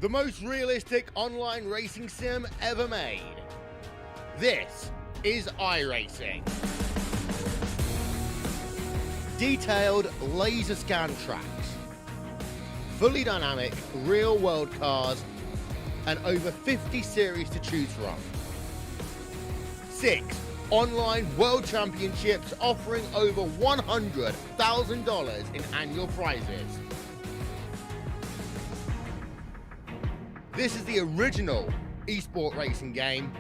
the most realistic online racing sim ever made. This is iRacing. Detailed laser scan tracks, fully dynamic real-world cars, and over 50 series to choose from. 6 online world championships offering over $100,000 in annual prizes. This is the original esport racing game.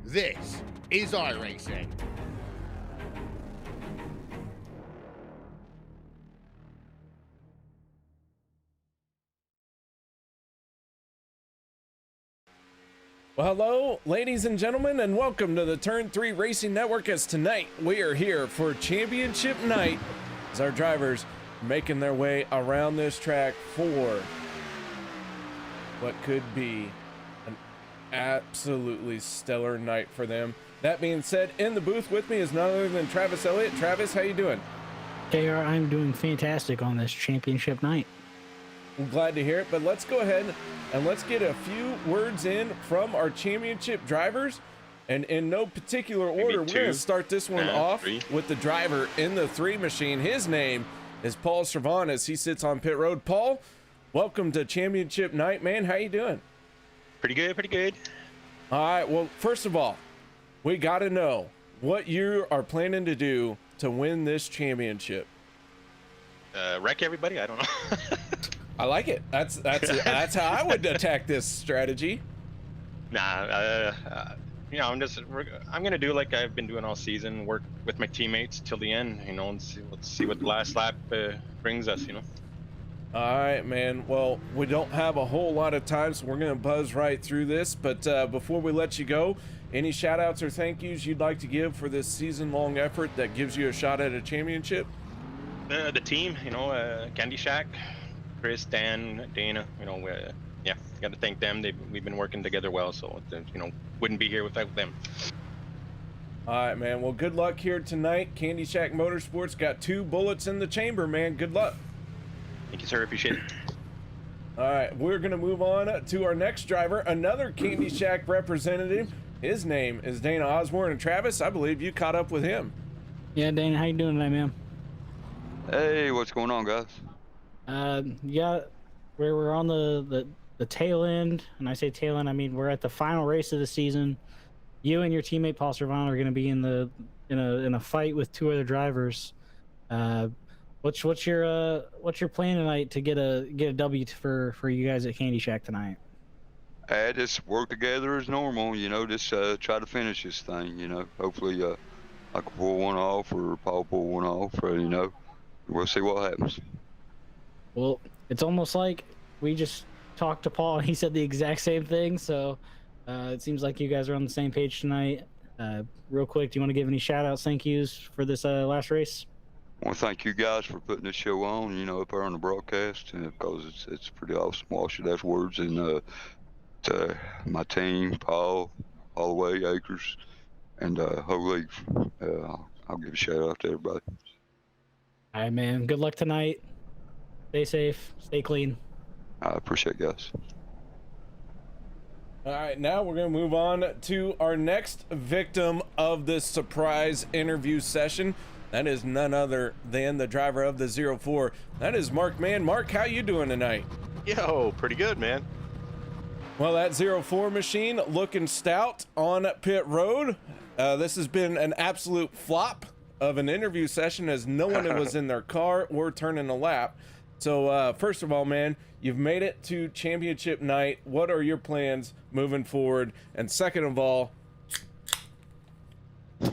This is iRacing. Well, hello, ladies and gentlemen, and welcome to the Turn 3 Racing Network, as tonight we are here for championship night as our drivers are making their way around this track for what could be an absolutely stellar night for them. That being said, in the booth with me is none other than Travis Elliott. Travis, how you doing? JR, I'm doing fantastic on this championship night. I'm glad to hear it, but let's go ahead and let's get a few words in from our championship drivers. And in no particular order, we're going to start this one off with the driver in the 3 machine. His name is Paul Servan as he sits on pit road. Paul, welcome to championship night, man. How you doing? Pretty good, pretty good. All right, well, first of all, we got to know what you are planning to do to win this championship. Wreck everybody? I don't know. I like it. That's how I would attack this strategy. Nah, you know, I'm gonna do like I've been doing all season, work with my teammates till the end, you know, and let's see what the last lap brings us, you know. All right, man. Well, we don't have a whole lot of time, so we're gonna buzz right through this. But before we let you go, any shout outs or thank yous you'd like to give for this season-long effort that gives you a shot at a championship? The team, you know, Candy Shack, Chris, Dan, Dana, you know, yeah, got to thank them. We've been working together well, so you know, wouldn't be here without them. All right, man. Well, good luck here tonight. Candy Shack Motorsports got 2 bullets in the chamber, man. Good luck. Thank you, sir. Appreciate it. All right, we're gonna move on to our next driver, another Candy Shack representative. His name is Dana Osborne. And Travis, I believe you caught up with him. Yeah, Dana, how you doing tonight, man? Hey, what's going on, guys? Yeah, we're on the tail end, and I say tail end, I mean we're at the final race of the season. You and your teammate Paul Servan are going to be in a fight with 2 other drivers. What's your plan tonight to get a W for you guys at Candy Shack tonight? Just work together as normal, you know. Just try to finish this thing, you know. Hopefully, I can pull one off, or Paul pull one off, or you know, we'll see what happens. Well, it's almost like we just talked to Paul and he said the exact same thing, so it seems like you guys are on the same page tonight. Real quick, do you want to give any shout outs, thank yous for this last race? I want to thank you guys for putting this show on, you know, up there on the broadcast, because it's pretty awesome. Watching those words, and to my team, Paul, Holloway, Akers, and whole league. I'll give a shout out to everybody. All right, man. Good luck tonight. Stay safe. Stay clean. I appreciate it, guys. All right, now we're going to move on to our next victim of this surprise interview session. That is none other than the driver of the 04. That is Mark Mann. Mark, how you doing tonight? Yo, pretty good, man. Well, that 04 machine looking stout on pit road. This has been an absolute flop of an interview session, as no one was in their car or turning a lap. So first of all, man, you've made it to championship night. What are your plans moving forward? And second of all,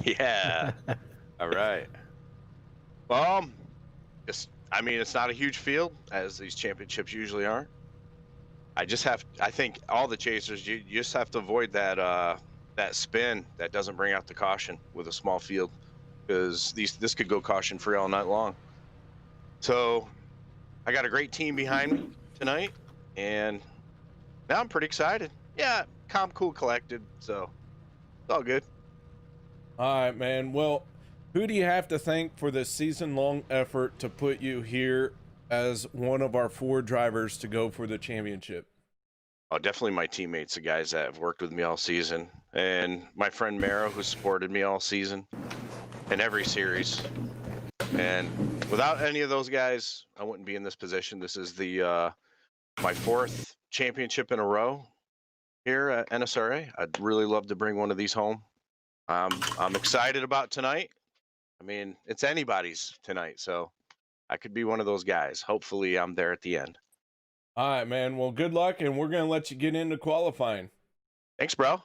Yeah. All right. Well, I mean, it's not a huge field, as these championships usually aren't. I think all the chasers, you just have to avoid that spin that doesn't bring out the caution with a small field, because this could go caution free all night long. So I got a great team behind me tonight, and now I'm pretty excited. Yeah, calm, cool, collected, so it's all good. All right, man. Well, who do you have to thank for this season-long effort to put you here as one of our 4 drivers to go for the championship? Oh, definitely my teammates, the guys that have worked with me all season, and my friend Mara, who supported me all season in every series. And without any of those guys, I wouldn't be in this position. This is the my 4th championship in a row here at NSRA. I'd really love to bring one of these home. I'm excited about tonight. I mean, it's anybody's tonight, so I could be one of those guys. Hopefully, I'm there at the end. All right, man. Well, good luck, and we're going to let you get into qualifying. Thanks, bro.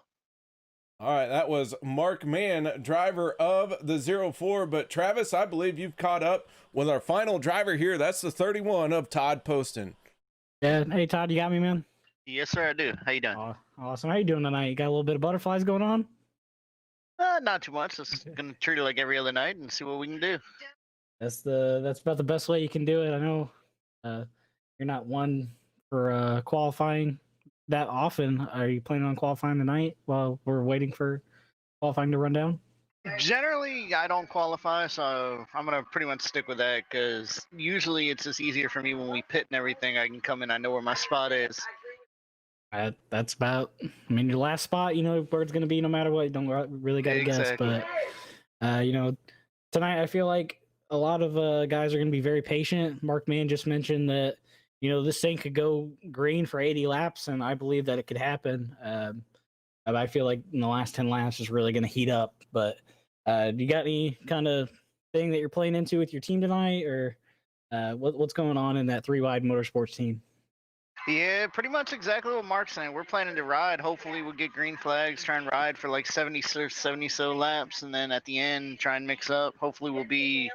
All right, that was Mark Mann, driver of the 04. But Travis, I believe you've caught up with our final driver here. That's the 31 of Todd Poston. Yeah. Hey, Todd, you got me, man? Yes, sir, I do. How you doing? Awesome. How you doing tonight? You got a little bit of butterflies going on? Not too much. Just gonna treat it like every other night and see what we can do. That's about the best way you can do it. I know you're not one for qualifying that often. Are you planning on qualifying tonight while we're waiting for qualifying to run down? Generally, I don't qualify, so I'm gonna pretty much stick with that because usually it's just easier for me when we pit and everything. I can come in, I know where my spot is. That's about. I mean, your last spot, you know where it's gonna be no matter what. You don't really got to Exactly. guess, but you know, tonight I feel like a lot of guys are gonna be very patient. Mark Mann just mentioned that you know this thing could go green for 80 laps, and I believe that it could happen. I feel like in the last 10 laps is really gonna heat up. But do you got any kind of thing that you're playing into with your team tonight, or what's going on in that 3 Wide Motorsports team? Yeah, pretty much exactly what Mark's saying. We're planning to ride. Hopefully, we'll get green flags, try and ride for like 70 so laps, and then at the end, try and mix up. Hopefully, we'll be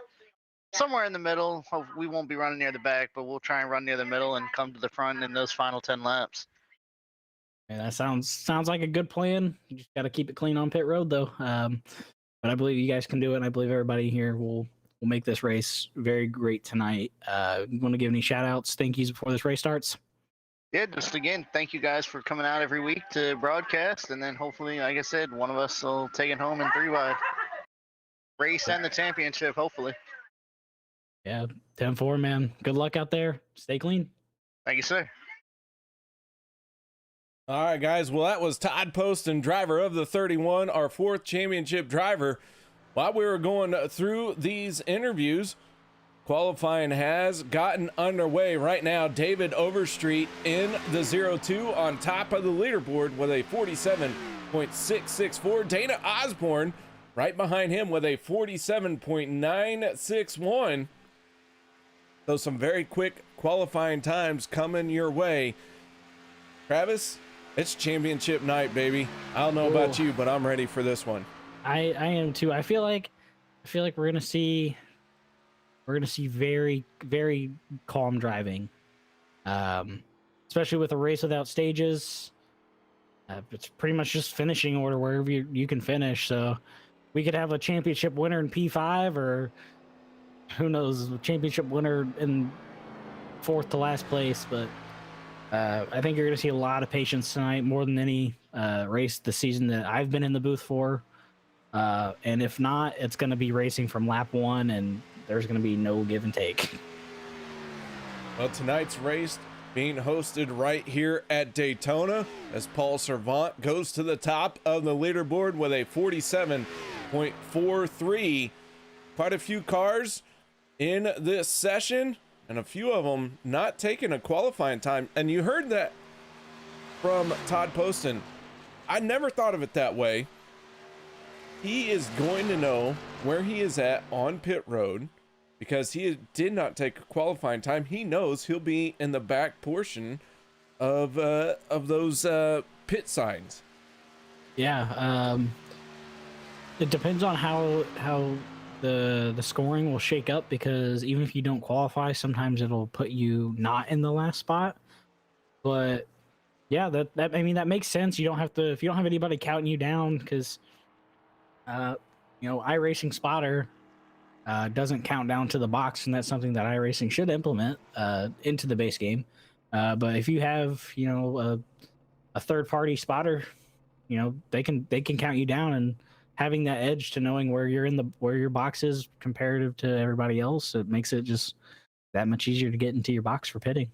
somewhere in the middle. We won't be running near the back, but we'll try and run near the middle and come to the front in those final 10 laps. Yeah, that sounds like a good plan. You just got to keep it clean on pit road, though. But I believe you guys can do it, and I believe everybody here will make this race very great tonight. You want to give any shout outs, thank yous before this race starts? Yeah, just again, thank you guys for coming out every week to broadcast, and then hopefully, like I said, one of us will take it home in 3 wide. Race and the championship, hopefully. Yeah, 10-4, man. Good luck out there. Stay clean. Thank you, sir. All right, guys. Well, that was Todd Poston, driver of the 31, our 4th championship driver. While we were going through these interviews, qualifying has gotten underway right now. David Overstreet in the 02 on top of the leaderboard with a 47.664. Dana Osborne right behind him with a 47.961. So some very quick qualifying times coming your way. Travis, it's championship night, baby. I don't know about you, but I'm ready for this one. I am too. I feel like we're gonna see very, very calm driving, especially with a race without stages. It's pretty much just finishing order wherever you can finish. So we could have a championship winner in P5, or who knows, a championship winner in 4th to last place. But I think you're going to see a lot of patience tonight, more than any race this season that I've been in the booth for. And if not, it's going to be racing from lap 1, and there's going to be no give and take. Well, tonight's race being hosted right here at Daytona as Paul Servant goes to the top of the leaderboard with a 47.43. Quite a few cars in this session, and a few of them not taking a qualifying time. And you heard that from Todd Poston. I never thought of it that way. He is going to know where he is at on pit road because he did not take a qualifying time. He knows he'll be in the back portion of those pit signs. Yeah, it depends on how the scoring will shake up, because even if you don't qualify, sometimes it'll put you not in the last spot. But yeah, that I mean, that makes sense. You don't have to, if you don't have anybody counting you down, because iRacing Spotter doesn't count down to the box, and that's something that iRacing should implement into the base game. But if you have a third-party spotter, they can count you down, and having that edge to knowing where your box is comparative to everybody else, it makes it just that much easier to get into your box for pitting.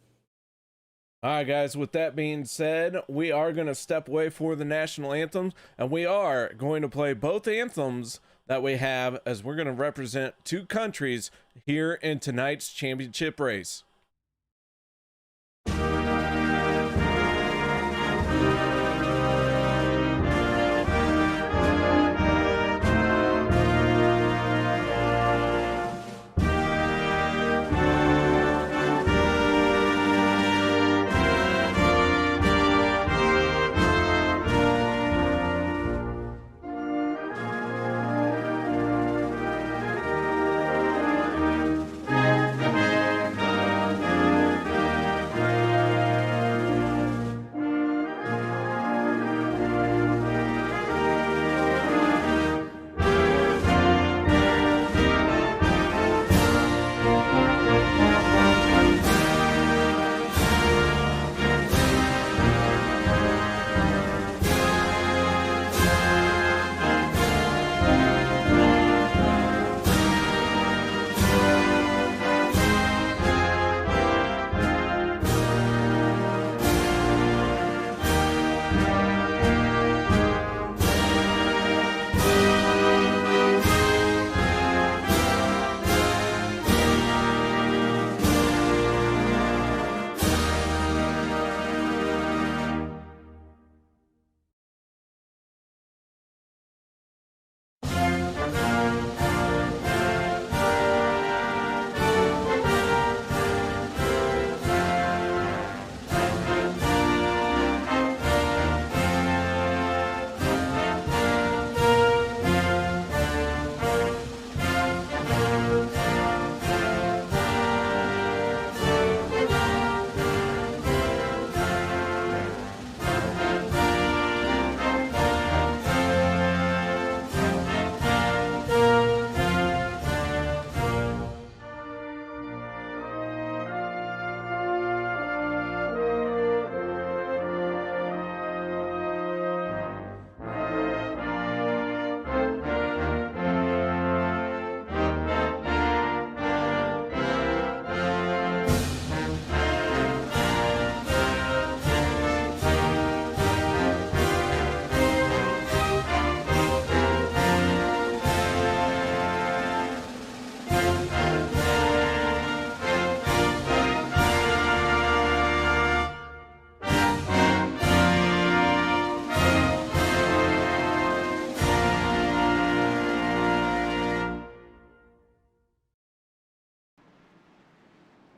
All right, guys, with that being said, we are going to step away for the national anthems, and we are going to play both anthems that we have, as we're going to represent two countries here in tonight's championship race.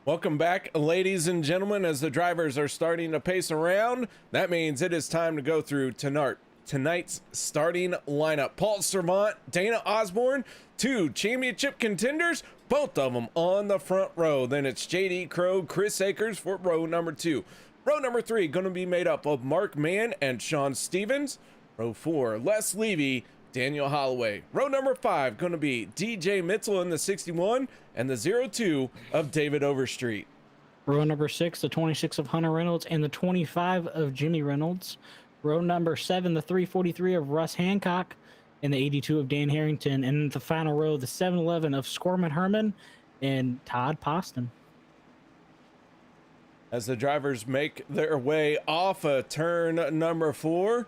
Welcome back, ladies and gentlemen. As the drivers are starting to pace around, that means it is time to go through tonight's starting lineup. Paul Servant, Dana Osborne, two championship contenders, both of them on the front row. Then it's JD Crow, Chris Akers for row number 2. Row number 3 going to be made up of Mark Mann and Sean Stevens. Row 4, Les Levy, Daniel Holloway. Row number 5 going to be DJ Mitchell in the 61 and the 02 of David Overstreet. Row number 6, the 26 of Hunter Reynolds and the 25 of Jimmy Reynolds. Row number 7, the 343 of Russ Hancock and the 82 of Dan Harrington. And the final row, the 711 of Scorman Herman and Todd Poston. As the drivers make their way off of turn number 4,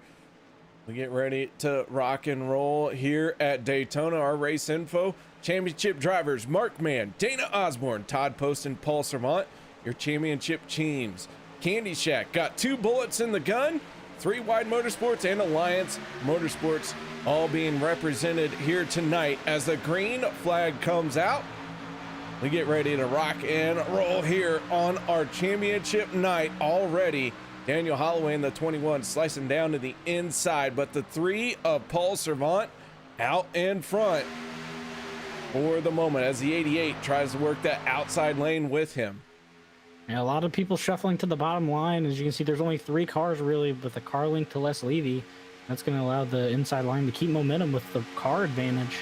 we get ready to rock and roll here at Daytona. Our race info: championship drivers Mark Mann, Dana Osborne, Todd Poston, Paul Servant. Your championship teams: Candy Shack got 2 bullets in the gun, 3 Wide Motorsports and Alliance Motorsports all being represented here tonight. As the green flag comes out, we get ready to rock and roll here on our championship night already. Daniel Holloway in the 21 slicing down to the inside, but the 3 of Paul Servant out in front for the moment as the 88 tries to work that outside lane with him. Yeah, a lot of people shuffling to the bottom line. As you can see, there's only 3 cars really with a car link to Les Levy. That's going to allow the inside line to keep momentum with the car advantage.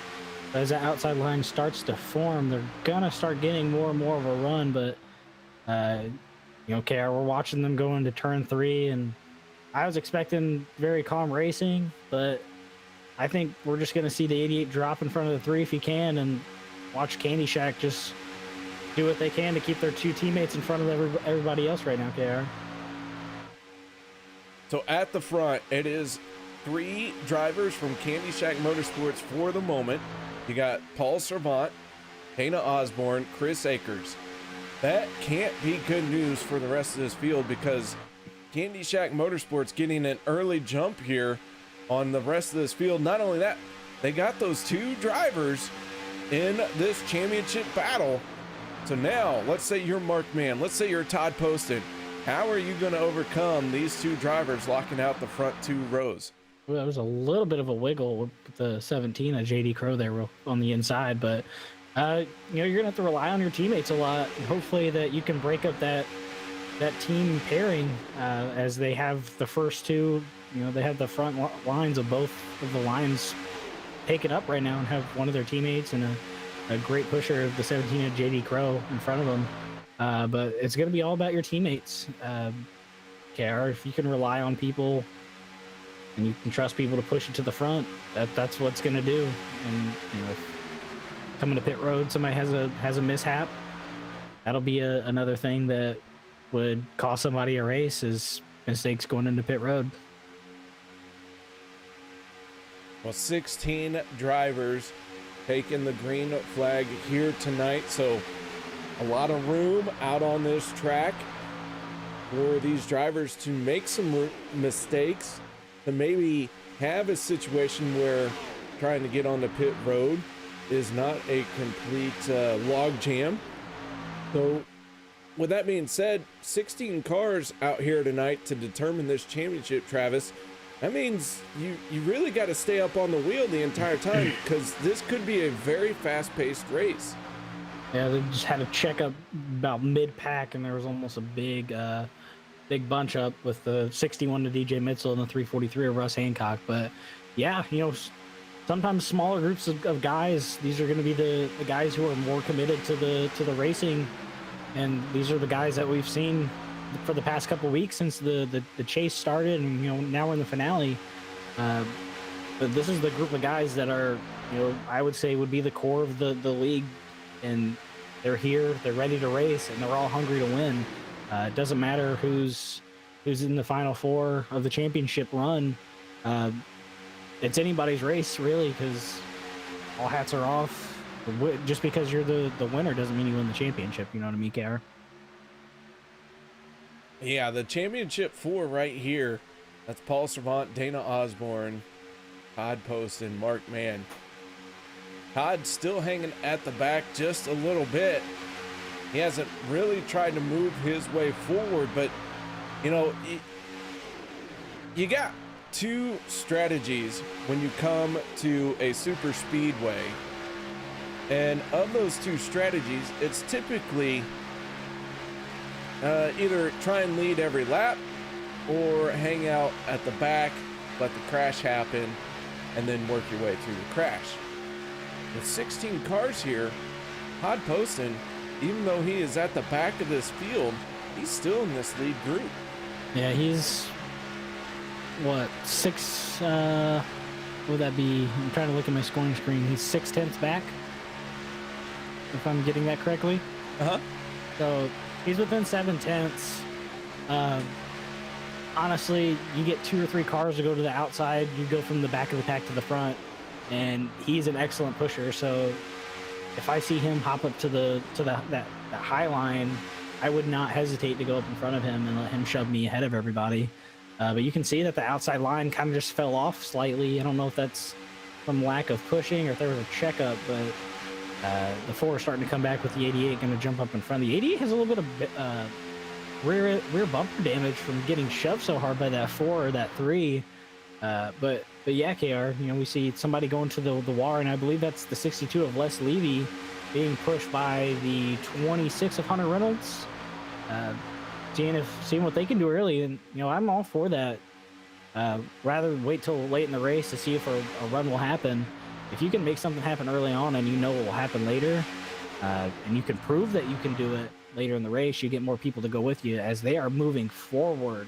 As that outside line starts to form, they're going to start getting more and more of a run, but we're watching them go into turn 3, and I was expecting very calm racing, but I think we're just going to see the 88 drop in front of the 3 if he can, and watch Candy Shack just do what they can to keep their 2 teammates in front of everybody else right now, KR. So at the front, it is 3 drivers from Candy Shack Motorsports for the moment. You got Paul Servant, Dana Osborne, Chris Akers. That can't be good news for the rest of this field, because Candy Shack Motorsports getting an early jump here on the rest of this field. Not only that, they got those 2 drivers in this championship battle. So now, let's say you're Mark Mann, let's say you're Todd Poston. How are you going to overcome these 2 drivers locking out the front 2 rows? Well, there was a little bit of a wiggle with the 17 of JD Crow there on the inside, but you're gonna have to rely on your teammates a lot. And hopefully that you can break up that team pairing as they have the first 2. They have the front lines of both of the lines taken up right now, and have one of their teammates and a great pusher of the 17 of JD Crow in front of them. But it's gonna be all about your teammates. KR, if you can rely on people and you can trust people to push it to the front, that's what's going to do. And if coming to pit road, somebody has a mishap, that'll be another thing that would cost somebody a race, is mistakes going into pit road. Well, 16 drivers taking the green flag here tonight, so a lot of room out on this track for these drivers to make some mistakes, to maybe have a situation where trying to get on the pit road is not a complete log jam. So with that being said, 16 cars out here tonight to determine this championship, Travis. That means you really got to stay up on the wheel the entire time, because this could be a very fast-paced race. Yeah, they just had a checkup about mid-pack, and there was almost a big bunch up with the 61 to DJ Mitchell and the 343 of Russ Hancock. But yeah, sometimes smaller groups of guys, these are going to be the guys who are more committed to the racing, and these are the guys that we've seen for the past couple of weeks since the chase started, and now we're in the finale. But this is the group of guys that are, I would say would be the core of the league, and they're here, they're ready to race, and they're all hungry to win. It doesn't matter who's in the final 4 of the championship run. It's anybody's race, really, because all hats are off. Just because you're the winner doesn't mean you win the championship. You know what I mean, KR? Yeah, the championship 4 right here. That's Paul Servant, Dana Osborne, Todd Poston, Mark Mann. Todd still hanging at the back just a little bit. He hasn't really tried to move his way forward, but you got 2 strategies when you come to a super speedway, and of those 2 strategies, it's typically either try and lead every lap or hang out at the back, let the crash happen, and then work your way through the crash. With 16 cars here, Todd Poston, even though he is at the back of this field, he's still in this lead group. Yeah, he's what, 6 what would that be? I'm trying to look at my scoring screen. He's 6/10 back, if I'm getting that correctly. So he's within 7/10. Honestly, you get 2 or 3 cars to go to the outside, you go from the back of the pack to the front, and he's an excellent pusher. So if I see him hop up to that high line, I would not hesitate to go up in front of him and let him shove me ahead of everybody. But you can see that the outside line kind of just fell off slightly. I don't know if that's from lack of pushing or if there was a checkup, but the 4 are starting to come back with the 88 going to jump up in front. The 88 has a little bit of rear bumper damage from getting shoved so hard by that 4 or that 3. But yeah, KR, we see somebody going to the wire, and I believe that's the 62 of Les Levy being pushed by the 26 of Hunter Reynolds. Seeing what they can do early, and I'm all for that. Rather than wait till late in the race to see if a run will happen. If you can make something happen early on and what will happen later, and you can prove that you can do it later in the race, you get more people to go with you as they are moving forward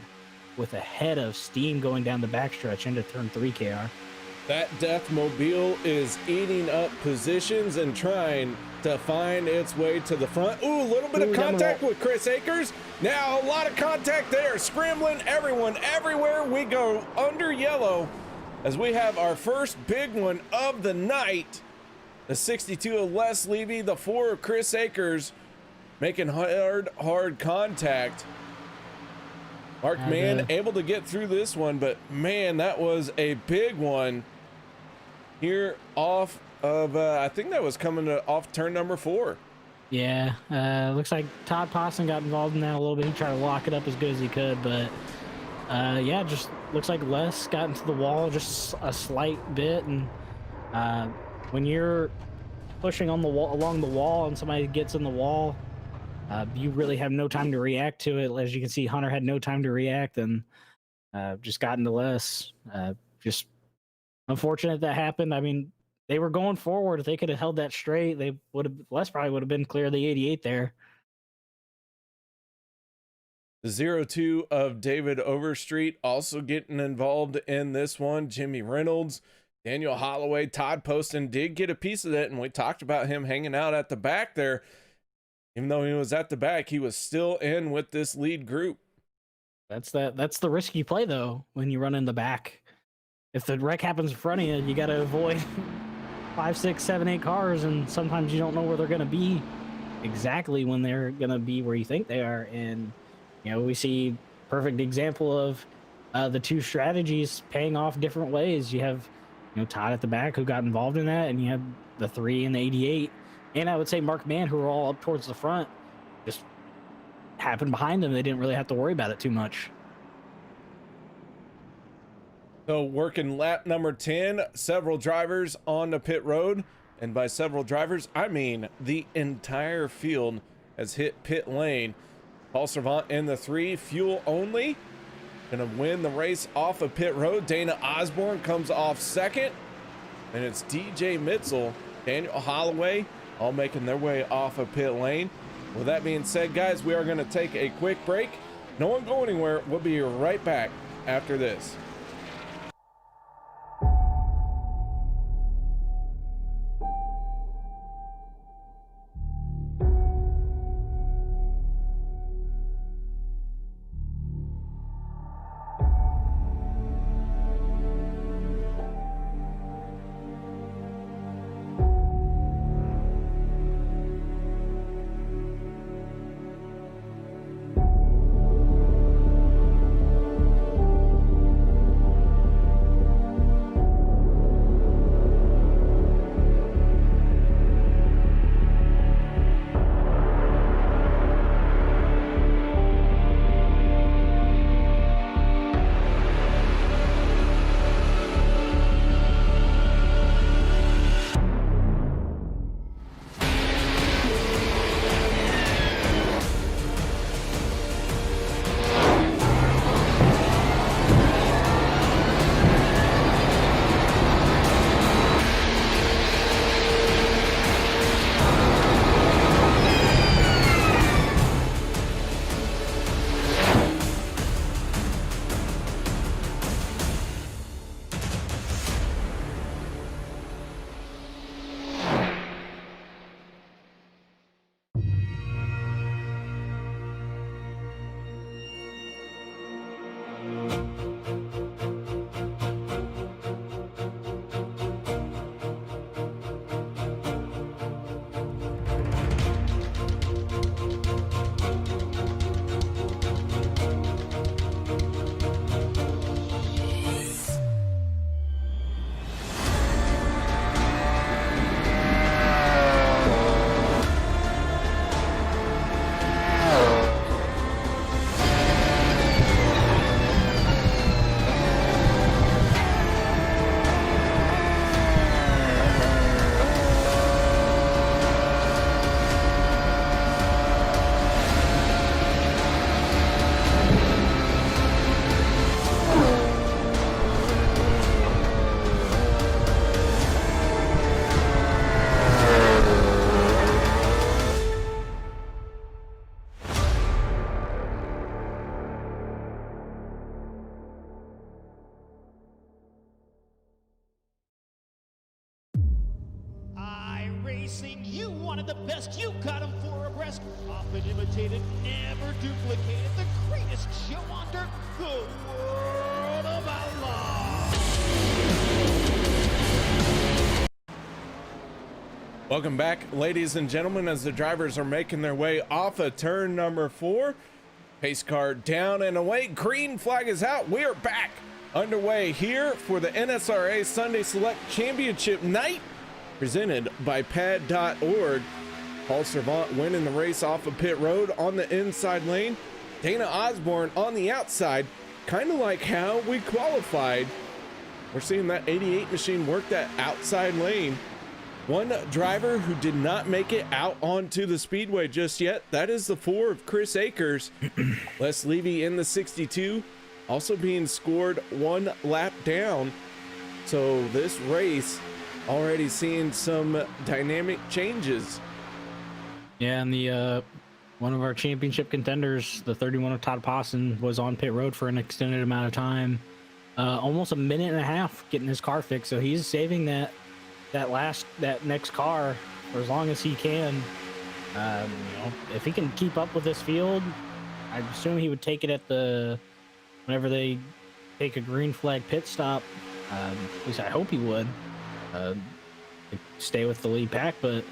with a head of steam going down the backstretch into turn 3, KR. That Deathmobile is eating up positions and trying to find its way to the front. Ooh, a little bit of contact with Chris Akers. Now a lot of contact there. Scrambling everyone, everywhere we go under yellow as we have our first big one of the night. The 62 of Les Levy, the 4 of Chris Akers making hard contact. Mark Mann able to get through this one, but man, that was a big one here off of, I think that was coming off turn number 4. Yeah, looks like Todd Poston got involved in that a little bit. He tried to lock it up as good as he could, but yeah, just looks like Les got into the wall just a slight bit. And when you're pushing on the wall, along the wall, and somebody gets in the wall, you really have no time to react to it. As you can see, Hunter had no time to react and just got into Les. Just unfortunate that happened. I mean, they were going forward. If they could have held that straight, they would have. Les probably would have been clear of the 88 there. The 02 of David Overstreet also getting involved in this one. Jimmy Reynolds, Daniel Holloway, Todd Poston did get a piece of that, and we talked about him hanging out at the back there. Even though he was at the back, he was still in with this lead group. That's the risk you play, though, when you run in the back. If the wreck happens in front of you, you got to avoid 5, 6, 7, 8 cars, and sometimes you don't know where they're going to be exactly when they're going to be where you think they are. And, you know, we see perfect example of the 2 strategies paying off different ways. You have, you know, Todd at the back who got involved in that, and you have the 3 and the 88. And I would say Mark Mann, who were all up towards the front, just happened behind them. They didn't really have to worry about it too much. So working lap number 10, several drivers on the pit road. And by several drivers, I mean the entire field has hit pit lane. Paul Servant in the 3, fuel only. Gonna win the race off of pit road. Dana Osborne comes off second. And it's DJ Mitzel, Daniel Holloway, all making their way off of pit lane. With that being said, guys, we are going to take a quick break. No one go anywhere. We'll be right back after this. You wanted the best, you got them 4 abreast. Often imitated, never duplicated. The greatest show on dirt, the World of Outlaws. Welcome back, ladies and gentlemen, as the drivers are making their way off of turn number 4. Pace car down and away. Green flag is out. We are back underway here for the NSRA Sunday Select Championship Night, presented by pad.org. Paul Servant winning the race off of pit road on the inside lane. Dana Osborne on the outside, kind of like how we qualified. We're seeing that 88 machine work that outside lane. One driver who did not make it out onto the speedway just yet, that is the 4 of Chris Akers. Les Levy in the 62, also being scored 1 lap down. So this race already seeing some dynamic changes. Yeah, and the one of our championship contenders, the 31 of Todd Poston, was on pit road for an extended amount of time, almost a minute and a half getting his car fixed. So he's saving that next car for as long as he can. You know, if he can keep up with this field, I assume he would take it at whenever they take a green flag pit stop. At least I hope he would stay with the lead pack. But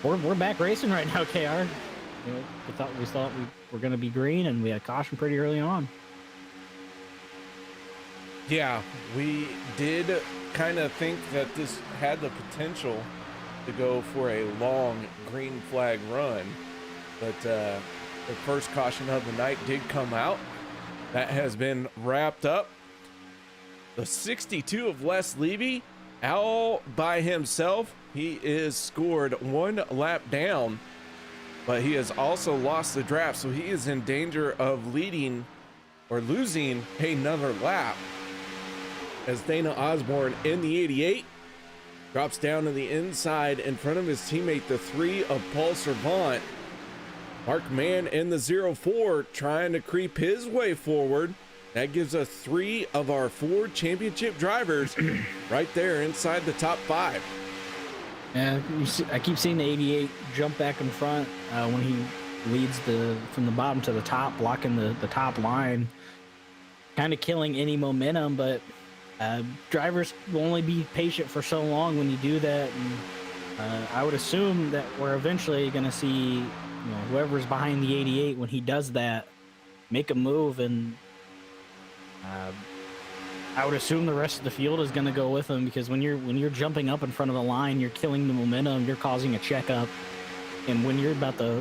we're back racing right now, KR. You know, we thought we were going to be green, and we had a caution pretty early on. Yeah, we did kind of think that this had the potential to go for a long green flag run, but the first caution of the night did come out. That has been wrapped up. The 62 of Les Levy, all by himself. He is scored 1 lap down, but he has also lost the draft, so he is in danger of leading or losing another lap, as Dana Osborne in the 88 drops down to the inside in front of his teammate, the 3 of Paul Servant. Mark Mann in the 04 trying to creep his way forward. That gives us 3 of our 4 championship drivers right there inside the top 5. Yeah, I keep seeing the 88 jump back in front when he leads from the bottom to the top, blocking the top line, kind of killing any momentum. But drivers will only be patient for so long when you do that, and I would assume that we're eventually going to see, whoever's behind the 88 when he does that, make a move, and I would assume the rest of the field is going to go with him, because when you're jumping up in front of the line, you're killing the momentum, you're causing a checkup, and when you're about the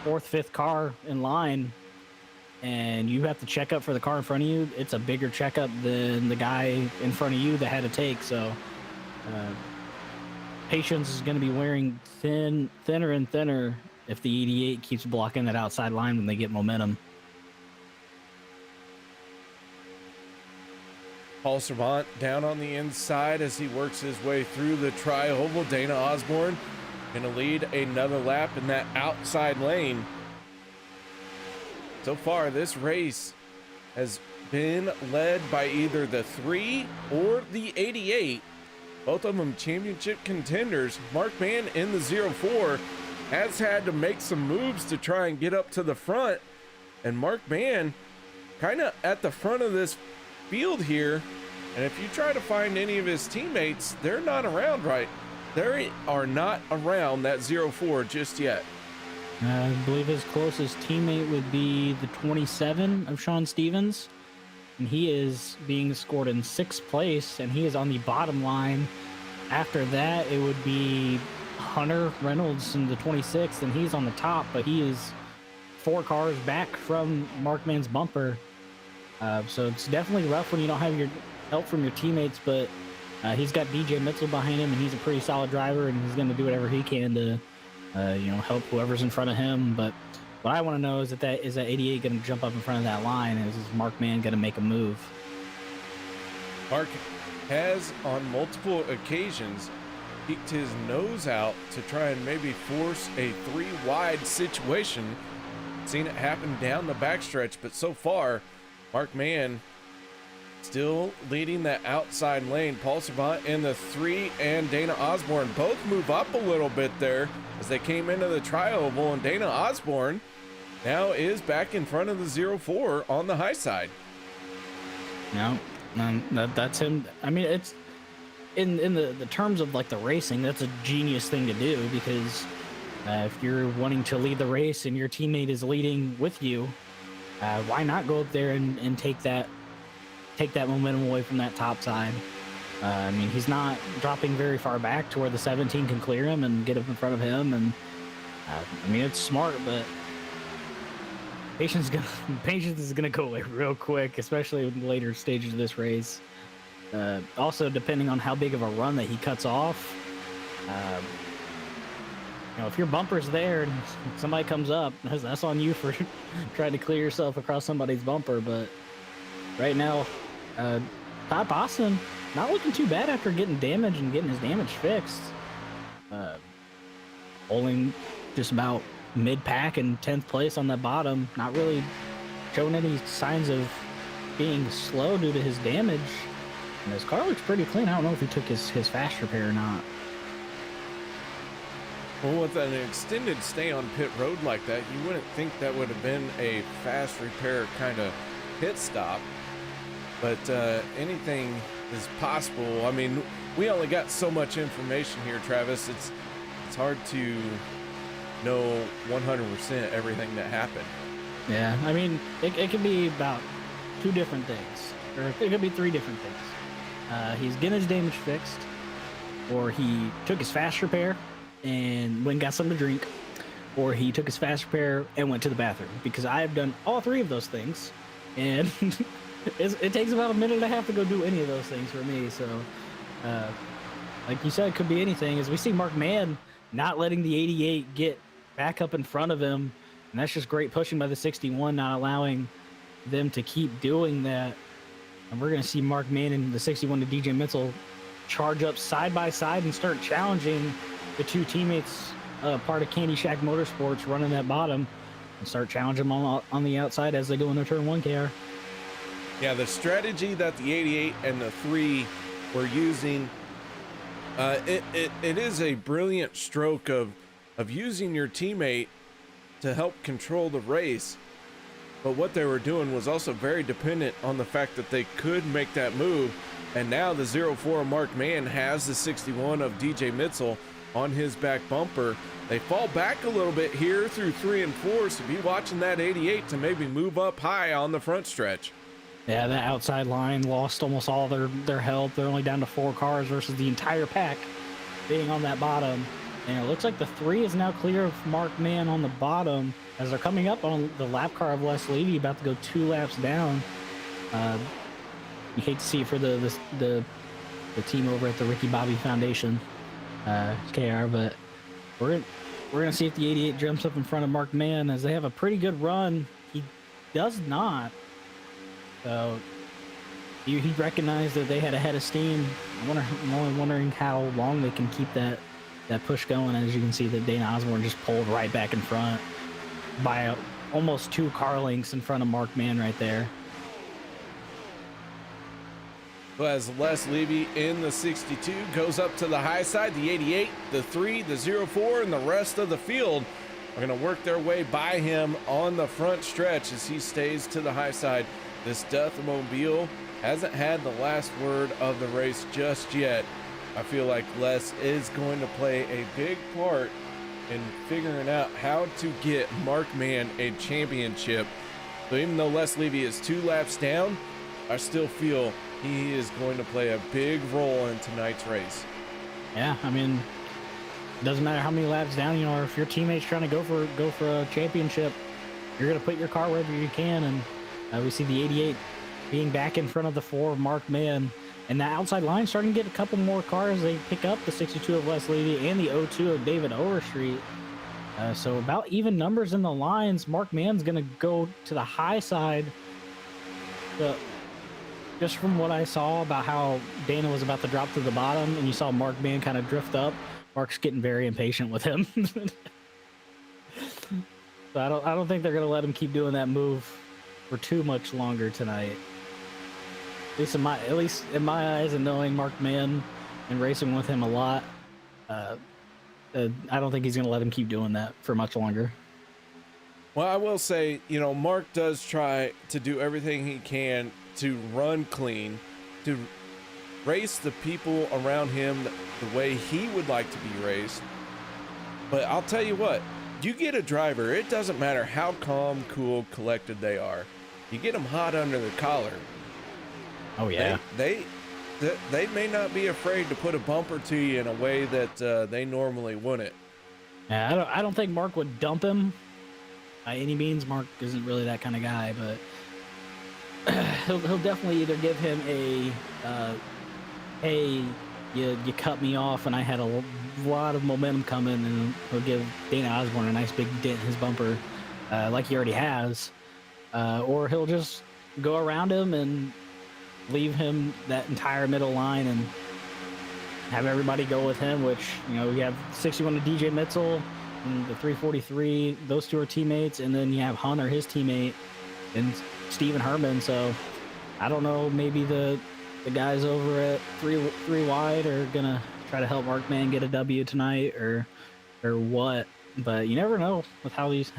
fourth, fifth car in line, and you have to check up for the car in front of you, it's a bigger checkup than the guy in front of you that had to take. So patience is going to be wearing thinner and thinner if the 88 keeps blocking that outside line when they get momentum. Paul Servant down on the inside as he works his way through the tri-oval. Dana Osborne going to lead another lap in that outside lane. So far, this race has been led by either the 3 or the 88. Both of them championship contenders. Mark Mann in the 04 has had to make some moves to try and get up to the front. And Mark Mann kind of at the front of this field here. And if you try to find any of his teammates, they're not around right. They are not around that 04 just yet. I believe his closest teammate would be the 27 of Sean Stevens, and he is being scored in 6th place, and he is on the bottom line. After that, it would be Hunter Reynolds in the 26th, and he's on the top, but he is 4 cars back from Mark Mann's bumper. So it's definitely rough when you don't have your help from your teammates, but he's got DJ Mitchell behind him, and he's a pretty solid driver, and he's going to do whatever he can to help whoever's in front of him. But what I want to know is that 88 going to jump up in front of that line? Is Mark Mann going to make a move? Mark has on multiple occasions peeked his nose out to try and maybe force a 3 wide situation. Seen it happen down the backstretch, but so far Mark Mann still leading that outside lane. Paul Servant in the 3 and Dana Osborne both move up a little bit there as they came into the tri-oval, and Dana Osborne now is back in front of the 04 on the high side. No, that's him. I mean, it's in the terms of like the racing, that's a genius thing to do, because if you're wanting to lead the race and your teammate is leading with you, why not go up there and take that momentum away from that top side? I mean, he's not dropping very far back to where the 17 can clear him and get up in front of him. And I mean, it's smart, but patience is gonna go away real quick, especially in the later stages of this race. Also, depending on how big of a run that he cuts off, if your bumper's there and somebody comes up, that's on you for trying to clear yourself across somebody's bumper. But right now, Todd Poston not looking too bad after getting damaged and getting his damage fixed. Holding just about mid-pack and 10th place on that bottom, not really showing any signs of being slow due to his damage. And his car looks pretty clean. I don't know if he took his fast repair or not. Well, with an extended stay on pit road like that, you wouldn't think that would have been a fast repair kind of pit stop. But anything is possible. I mean, we only got so much information here, Travis. It's hard to know 100% everything that happened. Yeah, I mean, it could be about 2 different things, or it could be 3 different things. He's getting his damage fixed, or he took his fast repair and went and got something to drink, or he took his fast repair and went to the bathroom, because I have done all 3 of those things, and it takes about a minute and a half to go do any of those things for me. So, like you said, it could be anything. As we see Mark Mann not letting the 88 get back up in front of him, and that's just great pushing by the 61, not allowing them to keep doing that. And we're going to see Mark Mann and the 61 to DJ Mitchell charge up side by side and start challenging the 2 teammates, part of Candy Shack Motorsports, running that bottom, and start challenging them on the outside as they go into turn 1 KR. Yeah, the strategy that the 88 and the 3 were using, it is a brilliant stroke of using your teammate to help control the race. But what they were doing was also very dependent on the fact that they could make that move. And now the 04 Mark Mann has the 61 of DJ Mitchell on his back bumper. They fall back a little bit here through 3 and 4, so be watching that 88 to maybe move up high on the front stretch. Yeah, that outside line lost almost all their help. They're only down to 4 cars versus the entire pack being on that bottom. And it looks like the 3 is now clear of Mark Mann on the bottom as they're coming up on the lap car of Les Levy, about to go 2 laps down. You hate to see it for the team over at the Ricky Bobby Foundation, KR, but we're gonna see if the 88 jumps up in front of Mark Mann, as they have a pretty good run. He does not. So he recognized that they had a head of steam. I'm only wondering how long they can keep that push going. As you can see, that Dana Osborne just pulled right back in front by almost 2 car lengths in front of Mark Mann right there. So as Les Levy in the 62 goes up to the high side, the 88, the 3, the 04, and the rest of the field are going to work their way by him on the front stretch as he stays to the high side. This Deathmobile hasn't had the last word of the race just yet. I feel like Les is going to play a big part in figuring out how to get Mark Mann a championship. So even though Les Levy is 2 laps down, I still feel he is going to play a big role in tonight's race. Yeah, I mean, it doesn't matter how many laps down you are. If your teammate's trying to go for a championship, you're going to put your car wherever you can. And we see the 88 being back in front of the 4 of Mark Mann. And that outside line starting to get a couple more cars. They pick up the 62 of Les Levy and the 02 of David Overstreet. So about even numbers in the lines. Mark Mann's going to go to the high side. But just from what I saw about how Dana was about to drop to the bottom, and you saw Mark Mann kind of drift up, Mark's getting very impatient with him. So I don't think they're going to let him keep doing that move for too much longer tonight. at least in my eyes, and knowing Mark Mann and racing with him a lot, I don't think he's going to let him keep doing that for much longer. Well, I will say, Mark does try to do everything he can to run clean, to race the people around him the way he would like to be raced. But I'll tell you what, you get a driver, it doesn't matter how calm, cool, collected they are. You get them hot under the collar. Oh yeah. They may not be afraid to put a bumper to you in a way that they normally wouldn't. Yeah, I don't think Mark would dump him by any means. Mark isn't really that kind of guy, but he'll definitely either give him a hey, you cut me off and I had a lot of momentum coming, and he'll give Dana Osborne a nice big dent in his bumper, like he already has, or he'll just go around him and leave him that entire middle line and have everybody go with him, which, you have 61 to DJ Mitzel and the 343, those two are teammates, and then you have Hunter, his teammate, and Steven Herman. So I don't know, maybe the guys over at three wide are gonna try to help Mark Mann get a W tonight or what, but you never know with how these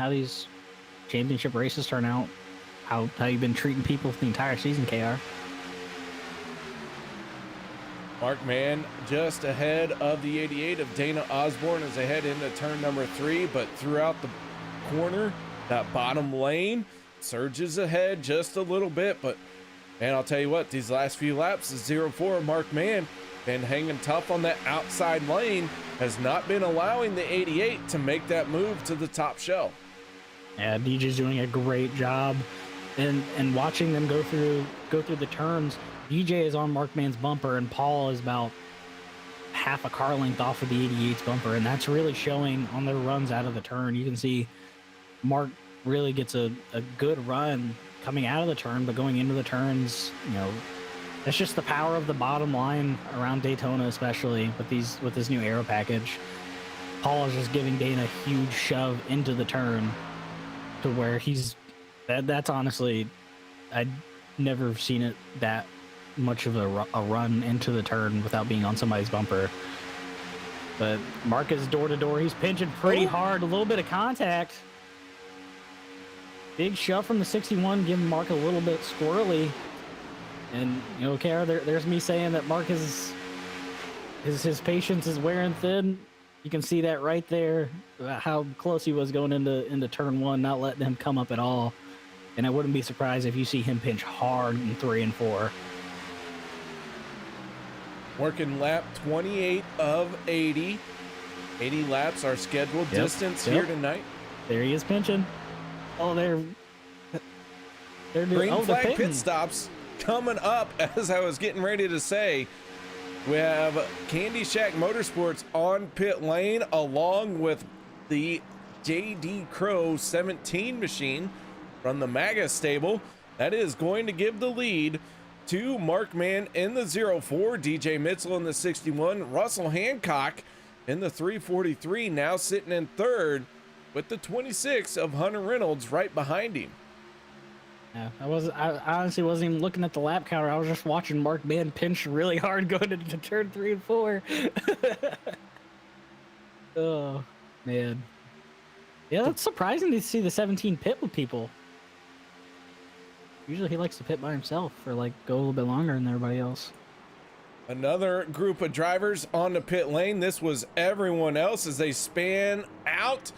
championship races turn out, how you've been treating people for the entire season, KR. Mark Mann just ahead of the 88 of Dana Osborne as they head into turn number 3, but throughout the corner, that bottom lane surges ahead just a little bit. But man, I'll tell you what, these last few laps, the 04 Mark Mann been hanging tough on that outside lane, has not been allowing the 88 to make that move to the top shelf. Yeah, DJ's doing a great job, and watching them go through the turns. DJ is on Mark Mann's bumper, and Paul is about half a car length off of the 88's bumper, and that's really showing on their runs out of the turn. You can see Mark really gets a good run coming out of the turn, but going into the turns, that's just the power of the bottom line around Daytona, especially with this new aero package. Paul is just giving Dana a huge shove into the turn to where that's honestly, I'd never seen it that much of a run into the turn without being on somebody's bumper. But Mark is door to door. He's pinching pretty hard. A little bit of contact. Big shove from the 61, giving Mark a little bit squirrely. And Kara, there's me saying that Mark his patience is wearing thin. You can see that right there, how close he was going into turn 1, not letting him come up at all. And I wouldn't be surprised if you see him pinch hard in 3 and 4. Working lap 28 of 80. 80 laps are scheduled distance here tonight. There he is pinching. Oh, they're doing green flag pit stops coming up. As I was getting ready to say, we have Candy Shack Motorsports on pit lane along with the JD Crow 17 machine from the MAGA stable. That is going to give the lead to Mark Mann in the 04, DJ Mitzel in the 61, Russell Hancock in the 343, now sitting in third with the 26 of Hunter Reynolds right behind him. Yeah, I honestly wasn't even looking at the lap counter. I was just watching Mark Mann pinch really hard going into turn 3 and 4. Oh, man. Yeah, that's surprising to see the 17 pit with people. Usually he likes to pit by himself or go a little bit longer than everybody else. Another group of drivers on the pit lane. This was everyone else as they span out.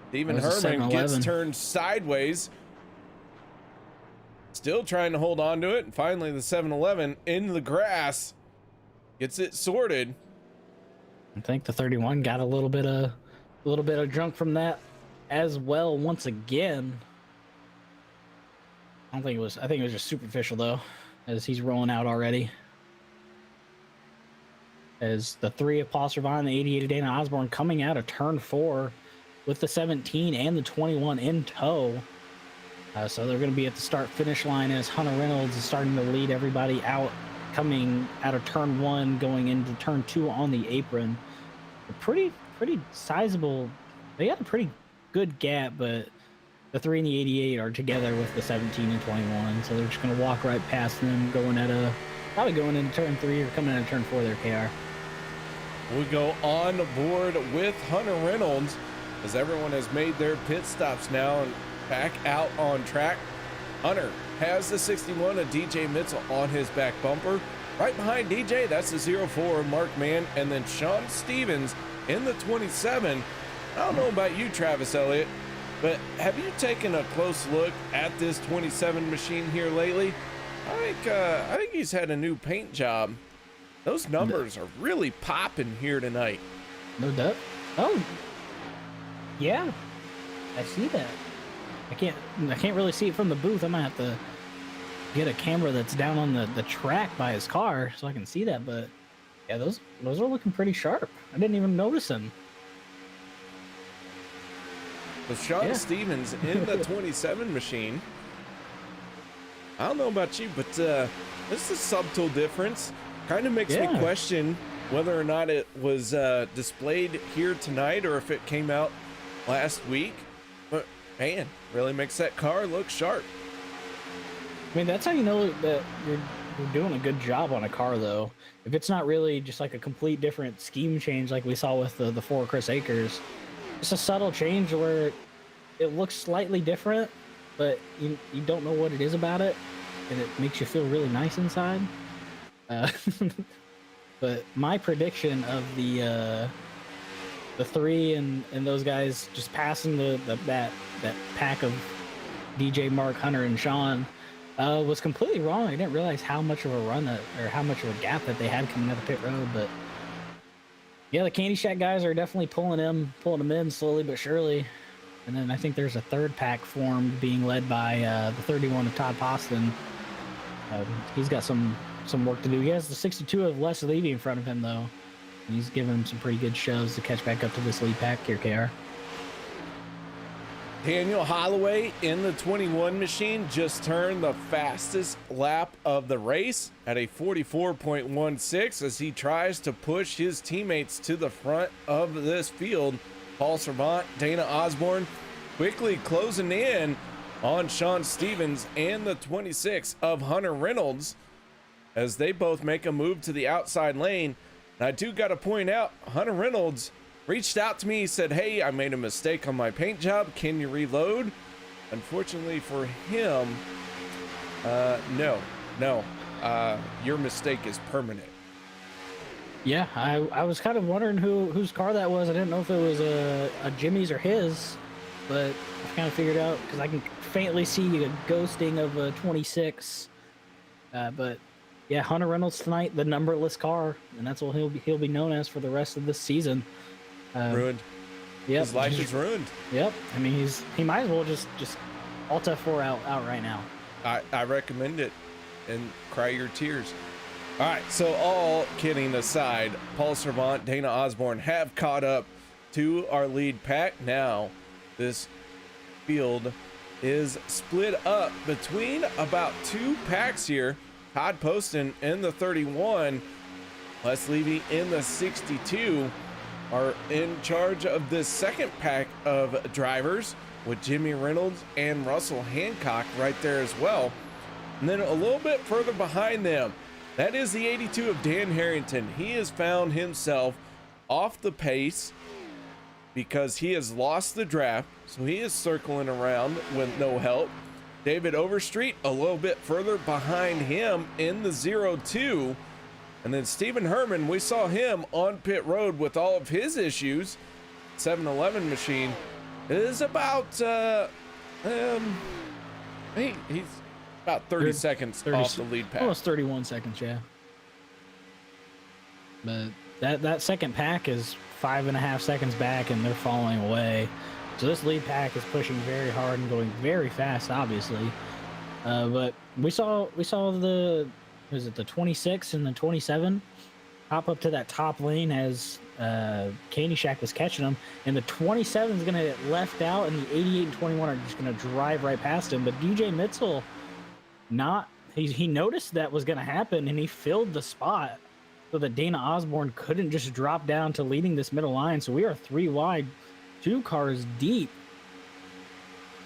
Steven Herman gets turned sideways. Still trying to hold on to it. And finally the 7-Eleven in the grass gets it sorted. I think the 31 got a little bit of junk from that as well once again. I think it was just superficial though, as he's rolling out already. As the 3 of Paul Servan, the 88 of Dana Osborne coming out of turn 4 with the 17 and the 21 in tow. So they're going to be at the start-finish line as Hunter Reynolds is starting to lead everybody out, coming out of turn 1, going into turn 2 on the apron. A pretty sizable. They got a pretty good gap, but the 3 and the 88 are together with the 17 and 21, so they're just going to walk right past them, probably going into turn 3 or coming into turn 4 there, KR. We go on board with Hunter Reynolds as everyone has made their pit stops now and back out on track. Hunter has the 61 of DJ Mitzel on his back bumper. Right behind DJ, that's the 04 of Mark Mann, and then Sean Stevens in the 27. I don't know about you, Travis Elliott, but have you taken a close look at this 27 machine here lately? I think he's had a new paint job. Those numbers are really popping here tonight. No doubt. Oh, yeah, I see that. I can't really see it from the booth. I might have to get a camera that's down on the track by his car so I can see that. But yeah, those are looking pretty sharp. I didn't even notice them. So Sean Stevens in the 27 machine. I don't know about you, but this is a subtle difference. Kind of makes me question whether or not it was displayed here tonight or if it came out last week. But man, really makes that car look sharp. I mean, that's how you know that you're doing a good job on a car, though. If it's not really just like a complete different scheme change like we saw with the 4 Chris Akers, it's a subtle change where it looks slightly different, but you don't know what it is about it, and it makes you feel really nice inside. But my prediction of the 3 and those guys just passing that pack of DJ, Mark, Hunter, and Sean was completely wrong. I didn't realize how much of a run or how much of a gap that they had coming out of pit road. But yeah, the Candy Shack guys are definitely pulling them in slowly but surely. And then I think there's a third pack formed being led by the 31 of Todd Poston. He's got some work to do. He has the 62 of Les Levy in front of him, though. And he's giving him some pretty good shows to catch back up to this lead pack here, KR. Daniel Holloway in the 21 machine just turned the fastest lap of the race at a 44.16 as he tries to push his teammates to the front of this field. Paul Servant, Dana Osborne quickly closing in on Sean Stevens and the 26 of Hunter Reynolds as they both make a move to the outside lane. And I do got to point out, Hunter Reynolds reached out to me. He said, hey, I made a mistake on my paint job. Can you reload? Unfortunately for him, no. Your mistake is permanent. Yeah, I was kind of wondering whose car that was. I didn't know if it was a Jimmy's or his, but I kind of figured out because I can faintly see a ghosting of a 26. But yeah, Hunter Reynolds tonight, the numberless car, and that's what he'll be known as for the rest of this season. Ruined. Yep. His life is ruined. Yep. I mean, he might as well just alt F4 out right now. I recommend it and cry your tears. All right, so all kidding aside, Paul Servant, Dana Osborne have caught up to our lead pack. Now, this field is split up between about 2 packs here. Todd Poston in the 31, Les Levy in the 62 are in charge of this second pack of drivers with Jimmy Reynolds and Russell Hancock right there as well. And then a little bit further behind them, that is the 82 of Dan Harrington. He has found himself off the pace because he has lost the draft, so he is circling around with no help. David Overstreet a little bit further behind him in the 02. And then Stephen Herman, we saw him on pit road with all of his issues. 7-Eleven machine is about, he's about 30 seconds off the lead pack. Almost 31 seconds, yeah. But that second pack is 5.5 seconds back, and they're falling away. So this lead pack is pushing very hard and going very fast, obviously. But we saw the 26 and the 27 hop up to that top lane as Candy Shack was catching them, and the 27 is going to get left out, and the 88 and 21 are just going to drive right past him. But DJ Mitzel, he noticed that was going to happen, and he filled the spot so that Dana Osborne couldn't just drop down to leading this middle line. So we are 3 wide, 2 cars deep.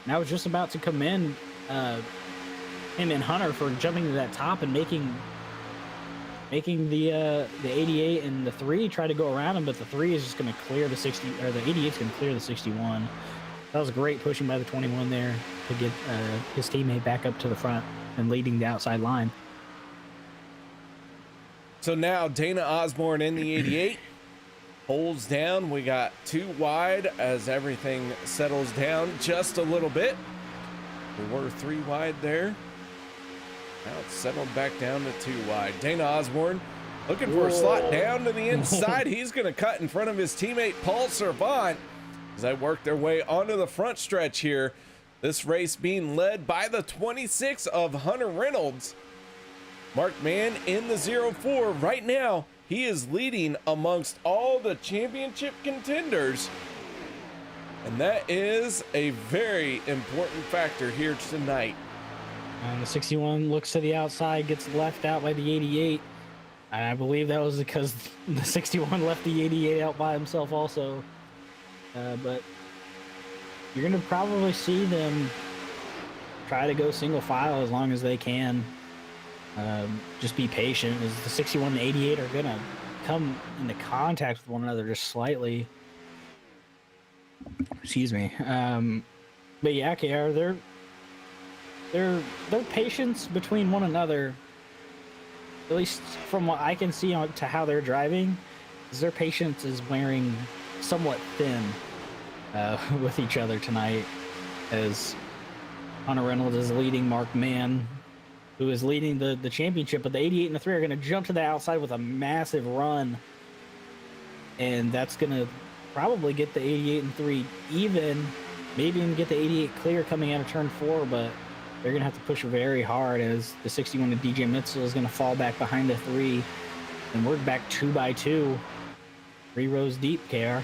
And I was just about to commend him and Hunter for jumping to that top and making the 88 and the 3 try to go around him, but the 3 is just going to clear the 60, or the 88's going to clear the 61. That was great pushing by the 21 there to get his teammate back up to the front and leading the outside line. So now Dana Osborne in the 88 holds down. We got 2 wide as everything settles down just a little bit. We were 3 wide there. Now it's settled back down to 2 wide. Dana Osborne looking for a slot down to the inside. He's going to cut in front of his teammate Paul Servant as they work their way onto the front stretch here. This race being led by the 26 of Hunter Reynolds. Mark Mann in the 04. Right now, he is leading amongst all the championship contenders. And that is a very important factor here tonight. And the 61 looks to the outside, gets left out by the 88. And I believe that was because the 61 left the 88 out by himself also. But you're going to probably see them try to go single file as long as they can. Just be patient, as the 61 and 88 are going to come into contact with one another just slightly. Excuse me. But yeah, KR, their patience between one another, at least from what I can see to how they're driving, is their patience is wearing somewhat thin with each other tonight, as Hunter Reynolds is leading Mark Mann, who is leading the championship, but the 88 and the 3 are going to jump to the outside with a massive run, and that's going to probably get the 88 and 3 even, maybe even get the 88 clear coming out of turn 4, but they're going to have to push very hard, as the 61 to DJ Mitzel is going to fall back behind the 3, and we're back 2 by 2, 3 rows deep, KR.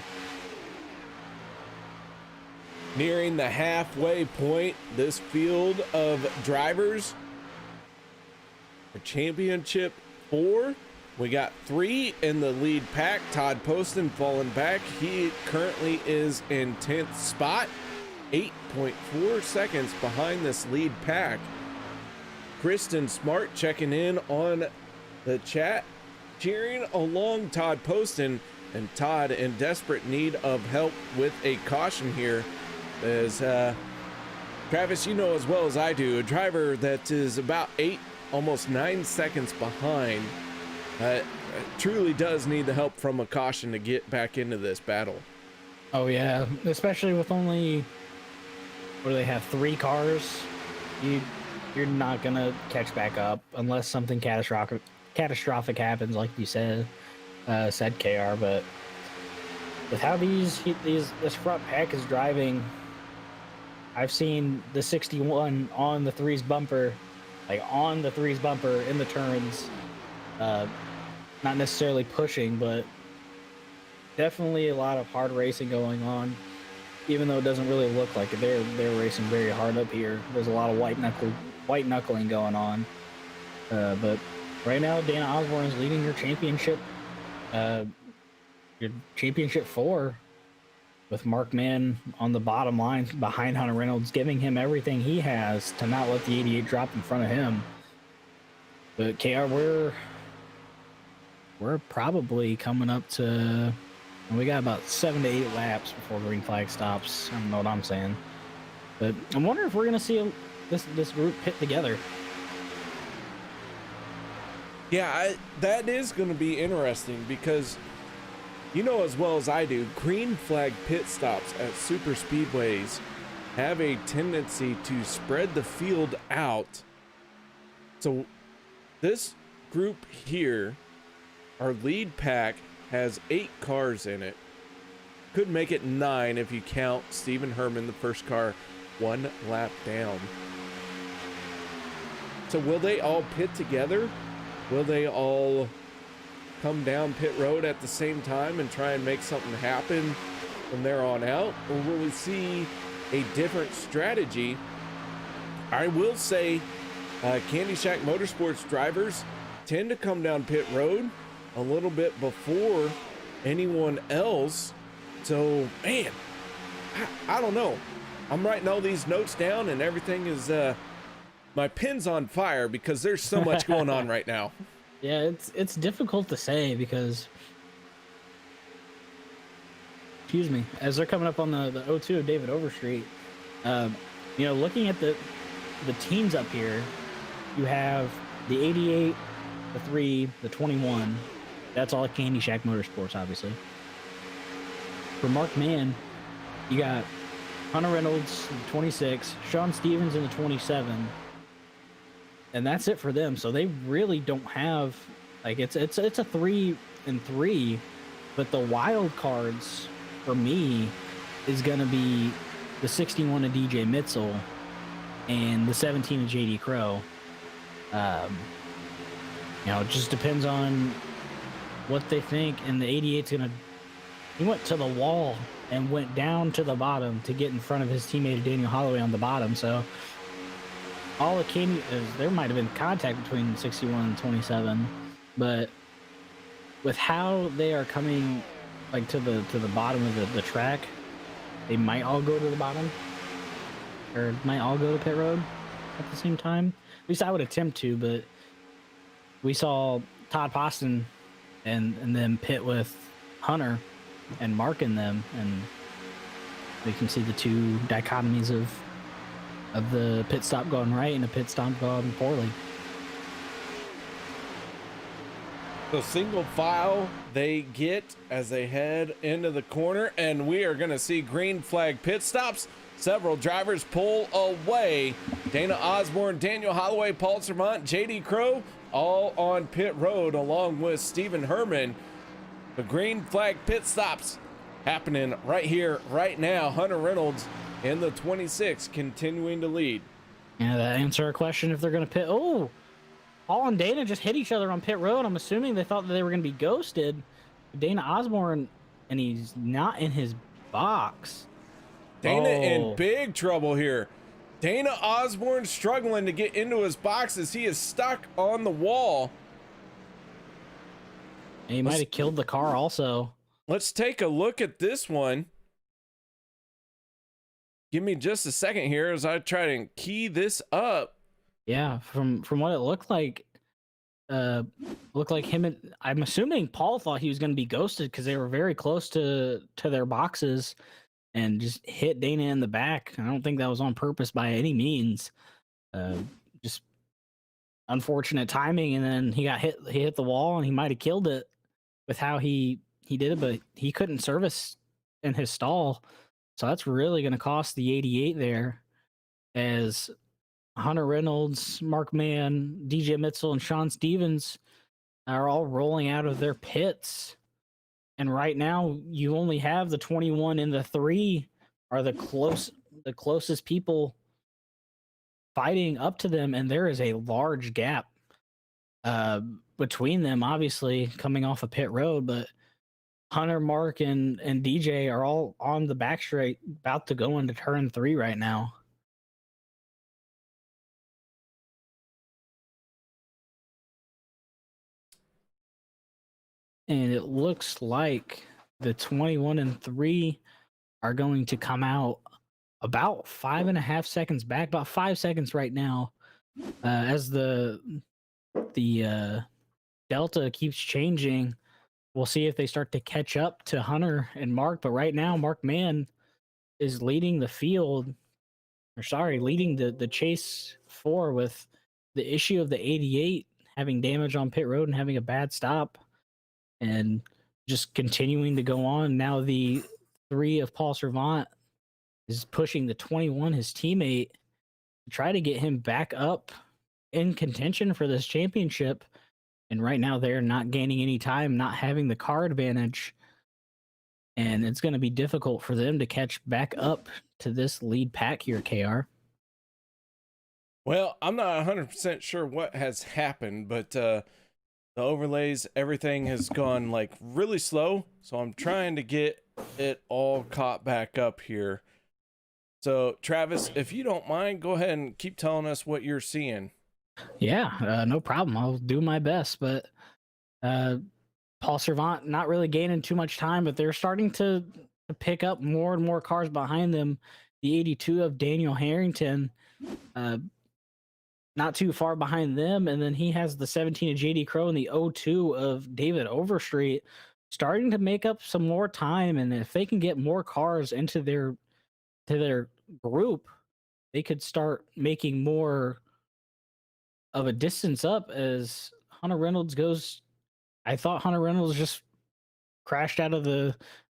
Nearing the halfway point, this field of drivers for championship 4. We got 3 in the lead pack. Todd Poston falling back. He currently is in 10th spot, 8.4 seconds behind this lead pack. Kristen Smart checking in on the chat, cheering along Todd Poston, and Todd in desperate need of help with a caution here, as Travis, you know as well as I do, a driver that is about 8, almost 9 seconds behind truly does need the help from a caution to get back into this battle. Oh yeah, especially with only, what do they have, 3 cars? You're not gonna catch back up unless something catastrophic happens, like you said KR. But with how this front pack is driving, I've seen the 61 on the 3's bumper, in the turns, not necessarily pushing, but definitely a lot of hard racing going on, even though it doesn't really look like it. They're racing very hard up here. There's a lot of white knuckling going on, but right now Dana Osborne is leading your championship 4, with Mark Mann on the bottom line behind Hunter Reynolds, giving him everything he has to not let the 88 drop in front of him. But KR, we're probably coming up to, we got about 7 to 8 laps before green flag stops. I don't know what I'm saying, but I'm wondering if we're gonna see this group pit together. Yeah, that is going to be interesting, because you know as well as I do, green flag pit stops at super speedways have a tendency to spread the field out. So this group here, our lead pack, has 8 cars in it. Could make it 9 if you count Stephen Herman, the first car, 1 lap down. So will they all pit together? Will they all come down pit road at the same time and try and make something happen from there on out? Or will we see a different strategy? I will say Candy Shack Motorsports drivers tend to come down pit road a little bit before anyone else. So, man, I don't know. I'm writing all these notes down, and everything is my pen's on fire because there's so much going on right now. Yeah, it's difficult to say because, excuse me, as they're coming up on the O2 of David Overstreet, you know, looking at the teams up here, you have the 88, the 3, the 21. That's all at Candy Shack Motorsports, obviously. For Mark Mann, you got Hunter Reynolds, 26, Sean Stevens in the 27, and that's it for them. So they really don't have, like, it's a 3 and 3, but the wild cards for me is gonna be the 61 of DJ Mitzel and the 17 of JD Crow. You know, it just depends on what they think, and the 88's gonna. He went to the wall and went down to the bottom to get in front of his teammate Daniel Holloway on the bottom. So all it came is there might have been contact between 61 and 27, but with how they are coming like to the bottom of the track, they might all go to the bottom, or might all go to pit road at the same time. At least I would attempt to, but we saw Todd Poston and then pit with Hunter and Mark in them, and we can see the two dichotomies of the pit stop going right and the pit stop going poorly. The single file they get as they head into the corner, and we are going to see green flag pit stops. Several drivers pull away. Dana Osborne, Daniel Holloway, Paul Servant, JD Crow, all on pit road along with Stephen Herman. The green flag pit stops happening right here, right now. Hunter Reynolds in the 26 continuing to lead. Yeah, that answer our question if they're going to pit. Oh, Paul and Dana just hit each other on pit road. I'm assuming they thought that they were going to be ghosted. Dana Osborne, and he's not in his box. Dana in big trouble here. Dana Osborne struggling to get into his box as he is stuck on the wall. And he might have killed the car also. Let's take a look at this one. Give me just a second here as I try to key this up. Yeah, from what it looked like him and I'm assuming Paul thought he was going to be ghosted because they were very close to their boxes and just hit Dana in the back. I don't think that was on purpose by any means. Just unfortunate timing, and then he hit the wall, and he might have killed it with how he did it, but he couldn't service in his stall. So that's really going to cost the 88 there, as Hunter Reynolds, Mark Mann, DJ Mitzel, and Sean Stevens are all rolling out of their pits. And right now, you only have the 21 and the 3 are the closest people fighting up to them, and there is a large gap between them, obviously, coming off of pit road, but Hunter, Mark, and DJ are all on the back straight, about to go into turn 3 right now. And it looks like the 21 and 3 are going to come out about 5.5 seconds back, about 5 seconds right now, as the delta keeps changing. We'll see if they start to catch up to Hunter and Mark, but right now Mark Mann is leading the field, leading the chase 4 with the issue of the 88 having damage on pit road and having a bad stop, and just continuing to go on. Now the 3 of Paul Servant is pushing the 21, his teammate, to try to get him back up in contention for this championship. And right now they're not gaining any time, not having the car advantage. And it's going to be difficult for them to catch back up to this lead pack here, KR. Well, I'm not 100% sure what has happened, but the overlays, everything has gone like really slow. So I'm trying to get it all caught back up here. So Travis, if you don't mind, go ahead and keep telling us what you're seeing. Yeah, no problem. I'll do my best. But Paul Servant not really gaining too much time, but they're starting to pick up more and more cars behind them. the 82 of Daniel Harrington, not too far behind them. And then he has the 17 of JD Crow and the 02 of David Overstreet, starting to make up some more time. And if they can get more cars into their group, they could start making more of a distance up as Hunter Reynolds goes. I thought Hunter Reynolds just crashed out of the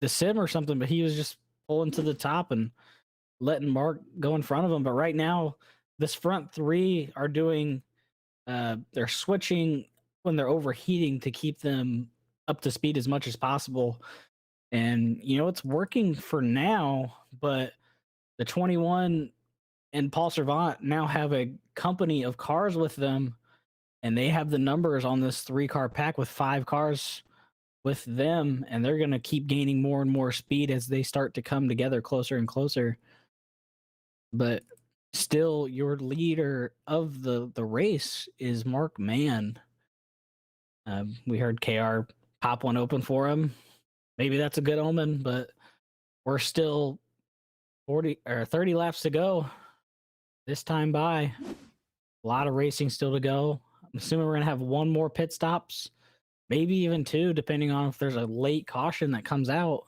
sim or something, but he was just pulling to the top and letting Mark go in front of him. But right now, this front three are doing, they're switching when they're overheating to keep them up to speed as much as possible. And, you know, it's working for now, but the 21 and Paul Servant now have a company of cars with them, and they have the numbers on this 3-car pack with 5 cars with them, and they're going to keep gaining more and more speed as they start to come together closer and closer. But still, your leader of the race is Mark Mann. We heard KR pop one open for him. Maybe that's a good omen, but we're still 40 or 30 laps to go this time by. A lot of racing still to go. I'm assuming we're going to have one more pit stops, maybe even 2, depending on if there's a late caution that comes out.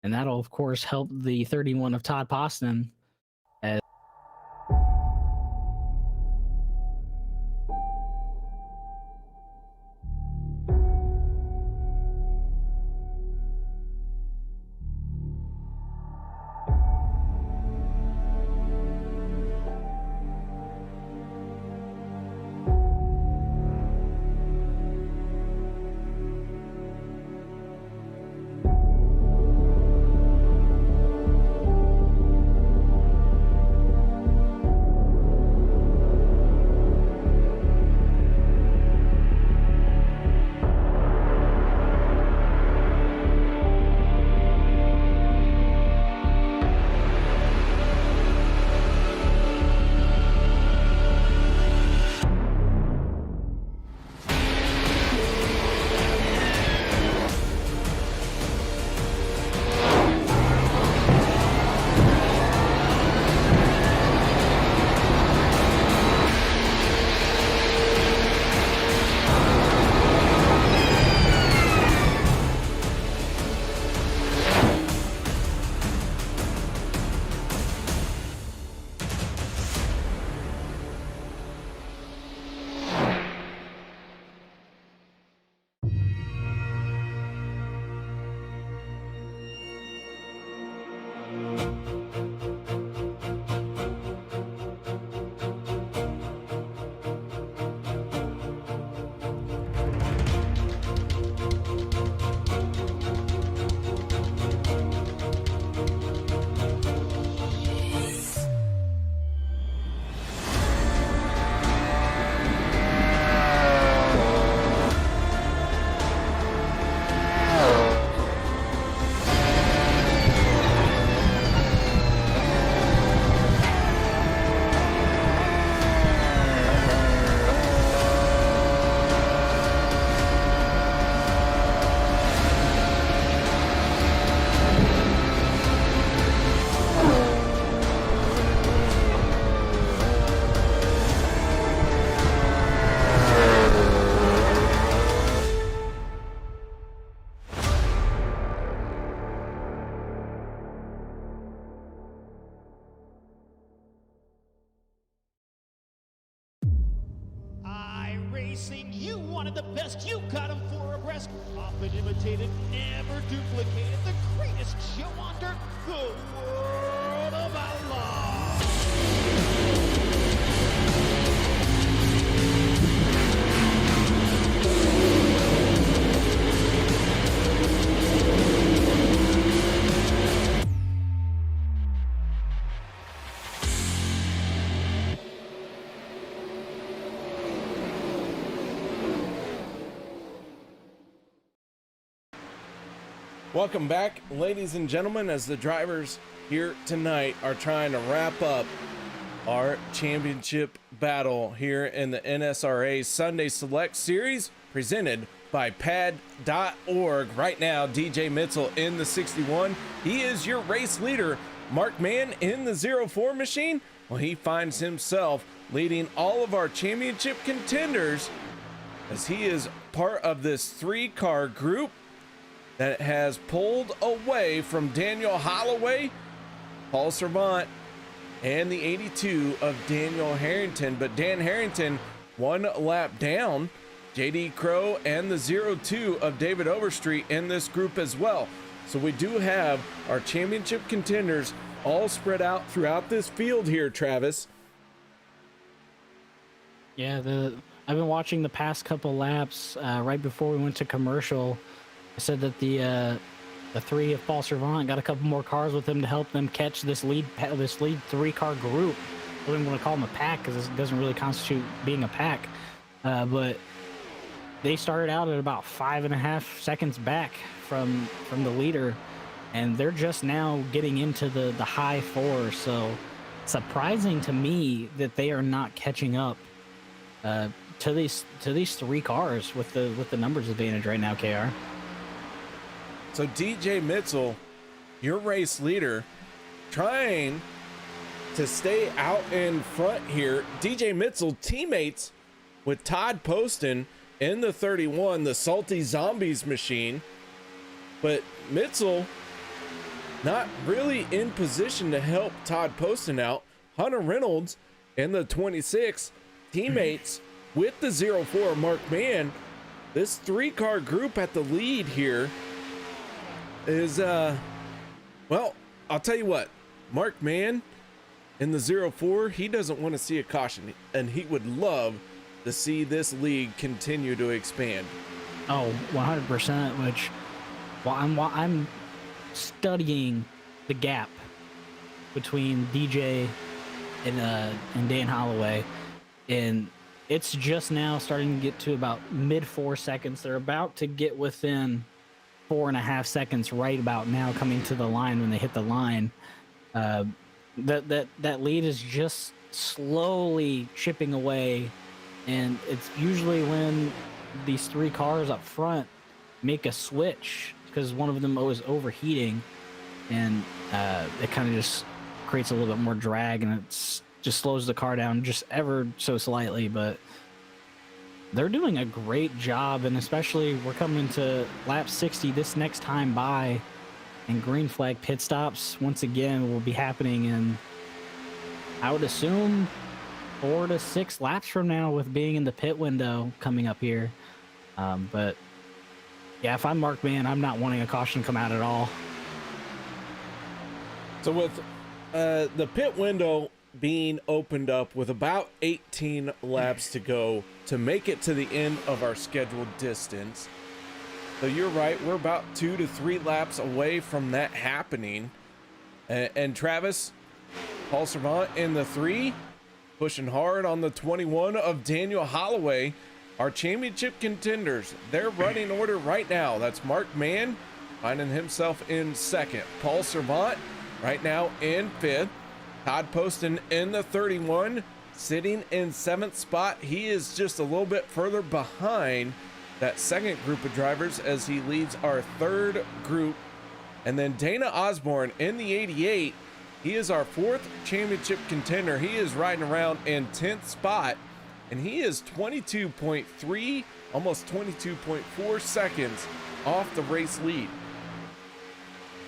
And that'll, of course, help the 31 of Todd Poston. Racing, you wanted the best, you got them 4 abreast, often imitated, never duplicated, the greatest show on dirt, the World of Outlaws. Welcome back, ladies and gentlemen, as the drivers here tonight are trying to wrap up our championship battle here in the NSRA Sunday Select Series presented by pad.org. Right now, DJ Mitzel in the 61. He is your race leader. Mark Mann in the 04 machine. Well, he finds himself leading all of our championship contenders as he is part of this 3-car group that has pulled away from Daniel Holloway, Paul Servant, and the 82 of Daniel Harrington. But Dan Harrington 1 lap down. JD Crow and the 02 of David Overstreet in this group as well. So we do have our championship contenders all spread out throughout this field here, Travis. Yeah, I've been watching the past couple laps. Right before we went to commercial, I said that the 3 of Paul Servant got a couple more cars with him to help them catch this lead 3-car group. I don't even want to call them a pack because it doesn't really constitute being a pack. But they started out at about 5.5 seconds back from the leader, and they're just now getting into the high 4s. So surprising to me that they are not catching up to these 3 cars with the numbers advantage right now, KR. So DJ Mitzel, your race leader, trying to stay out in front here. DJ Mitzel teammates with Todd Poston in the 31, the Salty Zombies machine. But Mitzel not really in position to help Todd Poston out. Hunter Reynolds in the 26, teammates with the 04 Mark Mann. This 3-car group at the lead here is, well, I'll tell you what, Mark Mann in the 04, he doesn't want to see a caution, and he would love to see this league continue to expand. Oh, 100%, which I'm studying the gap between DJ and Dan Holloway, and it's just now starting to get to about mid 4 seconds. They're about to get within 4.5 seconds right about now, coming to the line when they hit the line. That lead is just slowly chipping away, and it's usually when these 3 cars up front make a switch because one of them is overheating, and it kind of just creates a little bit more drag, and it's just slows the car down just ever so slightly. But they're doing a great job, and especially we're coming to lap 60 this next time by, and green flag pit stops once again will be happening in, I would assume, 4 to 6 laps from now, with being in the pit window coming up here. But yeah, if I'm Mark Mann, I'm not wanting a caution to come out at all. So with the pit window being opened up with about 18 laps to go to make it to the end of our scheduled distance. So you're right, we're about 2 to 3 laps away from that happening. And Travis, Paul Servant in the 3, pushing hard on the 21 of Daniel Holloway. Our championship contenders, their running order right now, that's Mark Mann finding himself in 2nd. Paul Servant right now in 5th. Todd Poston in the 31, sitting in 7th spot. He is just a little bit further behind that 2nd group of drivers as he leads our 3rd group. And then Dana Osborne in the 88, he is our 4th championship contender. He is riding around in 10th spot, and he is 22.3, almost 22.4 seconds off the race lead.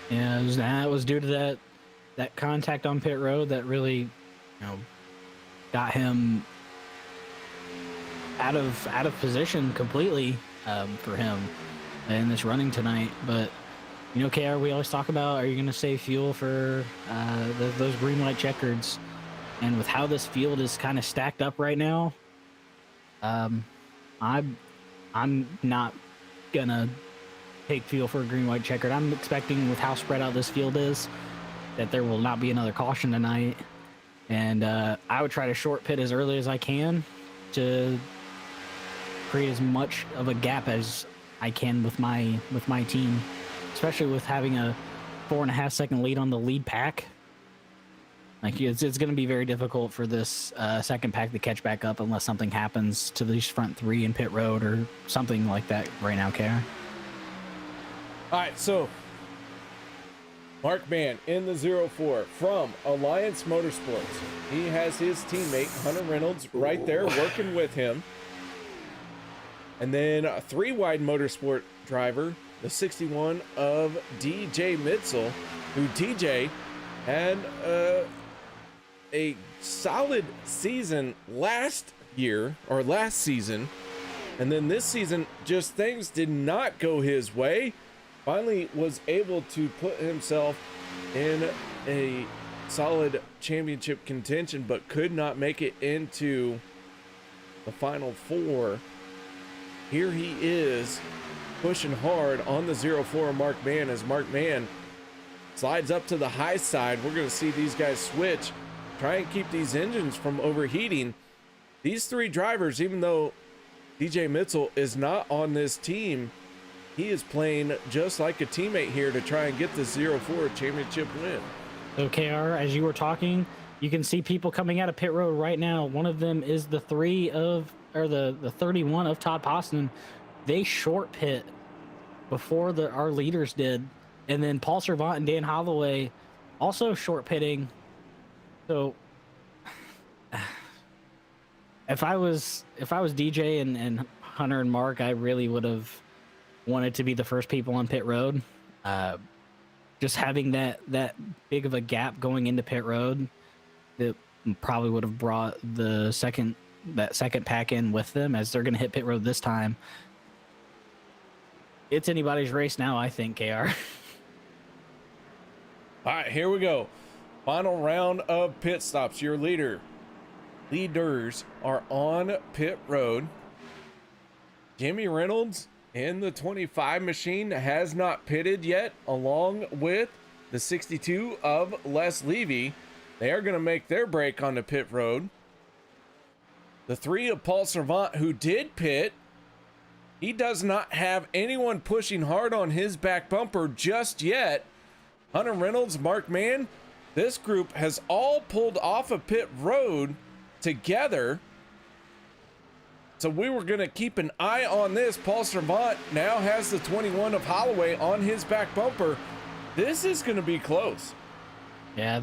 Yeah, that was due to that contact on pit road that really, got him out of position completely for him in this running tonight. But KR, we always talk about, are you going to save fuel for those green light checkers? And with how this field is kind of stacked up right now, I'm not gonna take fuel for a green white checkered. I'm expecting, with how spread out this field is, that there will not be another caution tonight, and I would try to short pit as early as I can to create as much of a gap as I can with my team, especially with having a 4.5 second lead on the lead pack. Like it's going to be very difficult for this second pack to catch back up unless something happens to these front three in pit road or something like that right now, KR. All right, so Mark Mann in the 04 from Alliance Motorsports. He has his teammate Hunter Reynolds right there working with him. And then a 3-wide motorsport driver, the 61 of DJ Mitzel, who DJ had a solid season last season. And then this season, just things did not go his way. Finally was able to put himself in a solid championship contention, but could not make it into the final four. Here he is pushing hard on the 04 Mark Mann as Mark Mann slides up to the high side. We're going to see these guys switch, try and keep these engines from overheating. These three drivers, even though DJ Mitzel is not on this team, he is playing just like a teammate here to try and get the 04 championship win. So KR, as you were talking, you can see people coming out of pit road right now. One of them is the 31 of Todd Poston. They short pit before our leaders did. And then Paul Servant and Dan Holloway also short pitting. So if I was DJ and Hunter and Mark, I really would have wanted to be the first people on pit road. Just having that big of a gap going into pit road, that probably would have brought that second pack in with them, as they're going to hit pit road this time. It's anybody's race now, I think, KR. All right, here we go. Final round of pit stops. Your leaders are on pit road. Jimmy Reynolds in the 25 machine has not pitted yet, along with the 62 of Les Levy. They are going to make their break on the pit road. The 3 of Paul Servant, who did pit, he does not have anyone pushing hard on his back bumper just yet. Hunter Reynolds, Mark Mann, this group has all pulled off of pit road together. So we were going to keep an eye on this. Paul Servant now has the 21 of Holloway on his back bumper. This is going to be close. Yeah,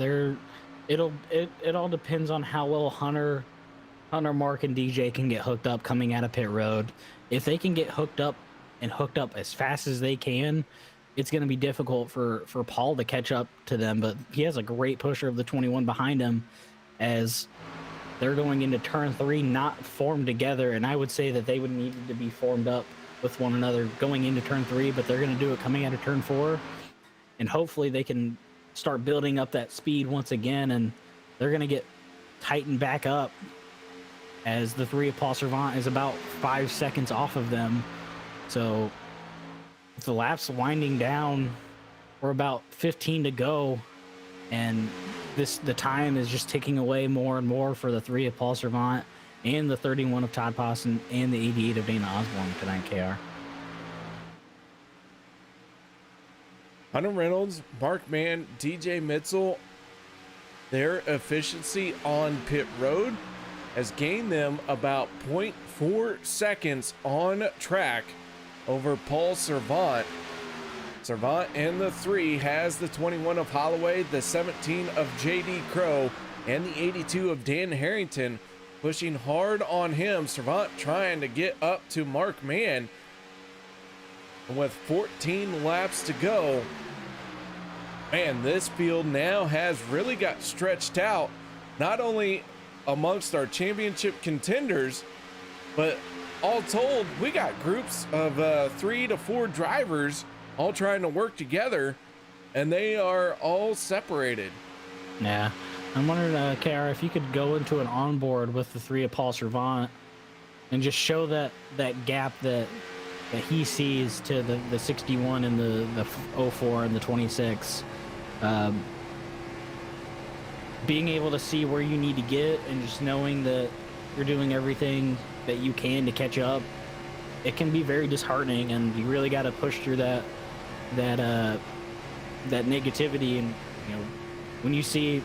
it all depends on how well Hunter, Mark, and DJ can get hooked up coming out of pit road. If they can get hooked up as fast as they can, it's going to be difficult for Paul to catch up to them. But he has a great pusher of the 21 behind him as they're going into turn 3, not formed together. And I would say that they would need to be formed up with one another going into turn 3, but they're going to do it coming out of turn 4. And hopefully they can start building up that speed once again, and they're going to get tightened back up as the 3 of Paul Servant is about 5 seconds off of them. So with the laps winding down, we're about 15 to go, and the time is just ticking away more and more for the 3 of Paul Servant and the 31 of Todd Poston and the 88 of Dana Osborne tonight, KR. Hunter Reynolds, Mark Mann, DJ Mitzel, their efficiency on pit road has gained them about 0.4 seconds on track over Paul Servant. Servant in the 3 has the 21 of Holloway, the 17 of JD Crow, and the 82 of Dan Harrington pushing hard on him. Servant trying to get up to Mark Mann. And with 14 laps to go, man, this field now has really got stretched out, not only amongst our championship contenders, but all told, we got groups of 3 to 4 drivers all trying to work together, and they are all separated. Yeah. I'm wondering, KR, if you could go into an onboard with the 3 of Paul Servant and just show that gap that he sees to the 61 and the 04 and the 26. Being able to see where you need to get and just knowing that you're doing everything that you can to catch up, it can be very disheartening, and you really got to push through that negativity. And when you see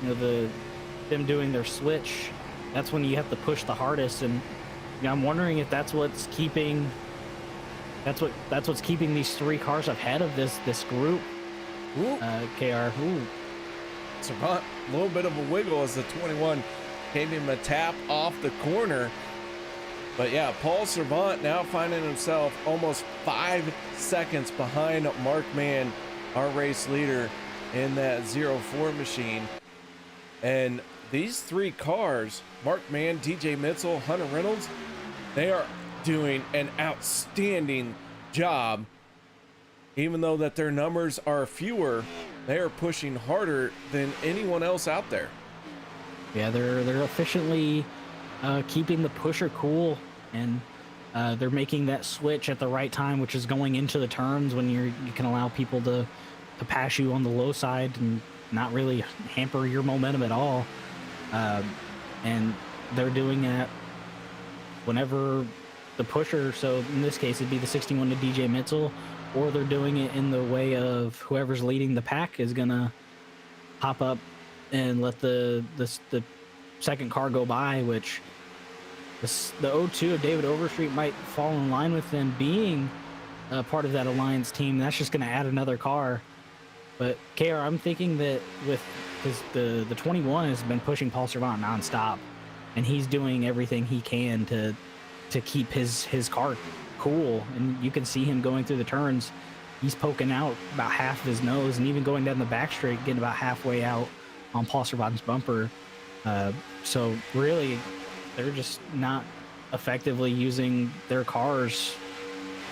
them doing their switch, that's when you have to push the hardest. And I'm wondering if that's what's keeping these 3 cars ahead of this group. Ooh. KR. Ooh. Servant, a little bit of a wiggle as the 21 gave him a tap off the corner. But yeah, Paul Servant now finding himself almost 5 seconds behind Mark Mann, our race leader in that 04 machine. And these 3 cars, Mark Mann, DJ Mitchell, Hunter Reynolds, they are doing an outstanding job. Even though that their numbers are fewer, they are pushing harder than anyone else out there. Yeah, they're efficiently keeping the pusher cool, and they're making that switch at the right time, which is going into the turns when you can allow people to pass you on the low side and not really hamper your momentum at all. And they're doing that whenever the pusher, so in this case it'd be the 61 to DJ Mitchell, or they're doing it in the way of whoever's leading the pack is gonna hop up and let the second car go by, which the 02 of David Overstreet might fall in line with them being part of that alliance team. That's just going to add another car. But KR, I'm thinking that because the 21 has been pushing Paul Servant nonstop, and he's doing everything he can to keep his car cool, and you can see him going through the turns. He's poking out about half of his nose, and even going down the back straight, getting about halfway out on Paul Servant's bumper. So really, they're just not effectively using their cars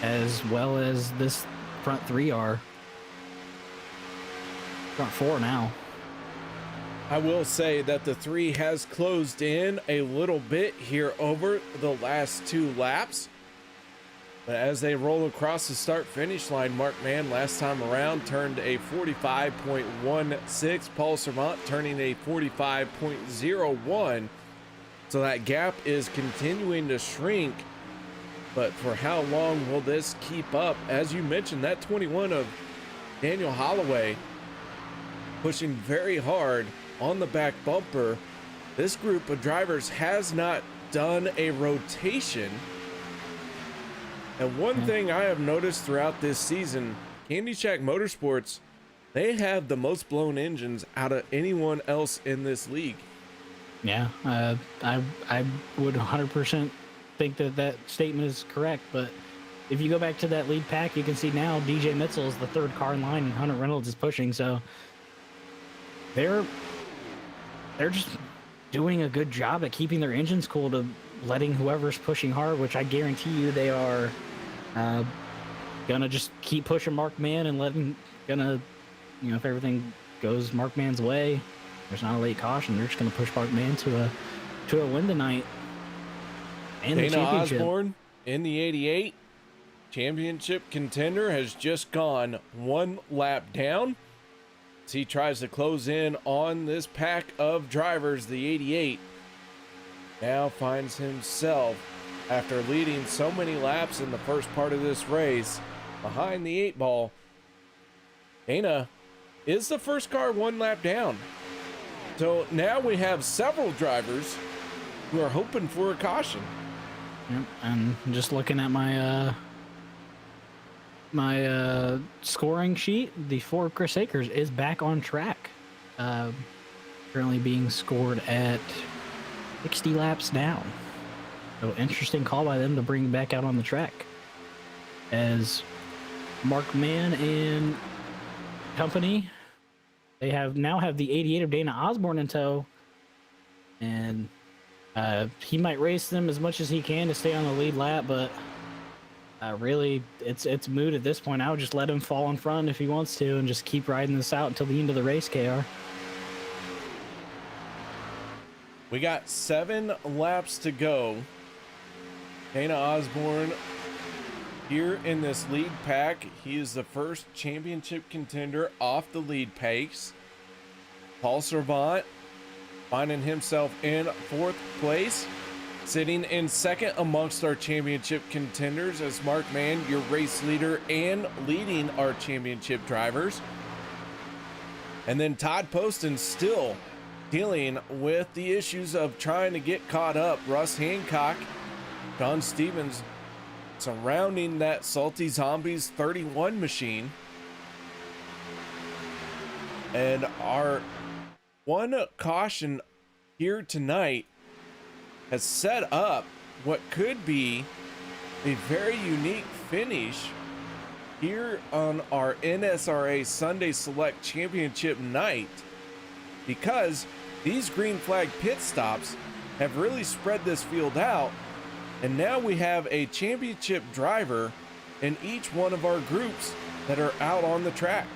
as well as this front 3 are. Front 4 now. I will say that the 3 has closed in a little bit here over the last 2 laps. But as they roll across the start-finish line, Mark Mann last time around turned a 45.16. Paul Servant turning a 45.01. So that gap is continuing to shrink. But for how long will this keep up? As you mentioned, that 21 of Daniel Holloway pushing very hard on the back bumper. This group of drivers has not done a rotation. And one thing I have noticed throughout this season, Candy Shack Motorsports, they have the most blown engines out of anyone else in this league. Yeah, I would 100% think that statement is correct. But if you go back to that lead pack, you can see now DJ Mitchell is the 3rd car in line, and Hunter Reynolds is pushing. So they're just doing a good job at keeping their engines cool, to letting whoever's pushing hard, which I guarantee you they are gonna just keep pushing Mark Mann and if everything goes Mark Mann's way, there's not a late caution, they're just gonna push Mark Mann to a win tonight. And Dana the championship. Osborne in the 88 championship contender has just gone 1 lap down as he tries to close in on this pack of drivers. The 88 now finds himself, after leading so many laps in the first part of this race, behind the 8 ball. Dana is the first car 1 lap down. So now we have several drivers who are hoping for a caution. Yep, and just looking at my scoring sheet, the Ford Chris Akers is back on track. Currently being scored at 60 laps down. So interesting call by them to bring him back out on the track, as Mark Mann and company, they now have the 88 of Dana Osborne in tow, and he might race them as much as he can to stay on the lead lap, but really it's moot at this point. I would just let him fall in front if he wants to and just keep riding this out until the end of the race, KR. We got 7 laps to go. Dana Osborne here in this lead pack. He is the first championship contender off the lead pace. Paul Servant finding himself in 4th place, sitting in 2nd amongst our championship contenders as Mark Mann, your race leader and leading our championship drivers. And then Todd Poston still dealing with the issues of trying to get caught up. Russ Hancock, John Stevens surrounding that Salty Zombies 31 machine. And our one caution here tonight has set up what could be a very unique finish here on our NSRA Sunday Select Championship night, because these green flag pit stops have really spread this field out, and now we have a championship driver in each one of our groups that are out on the track.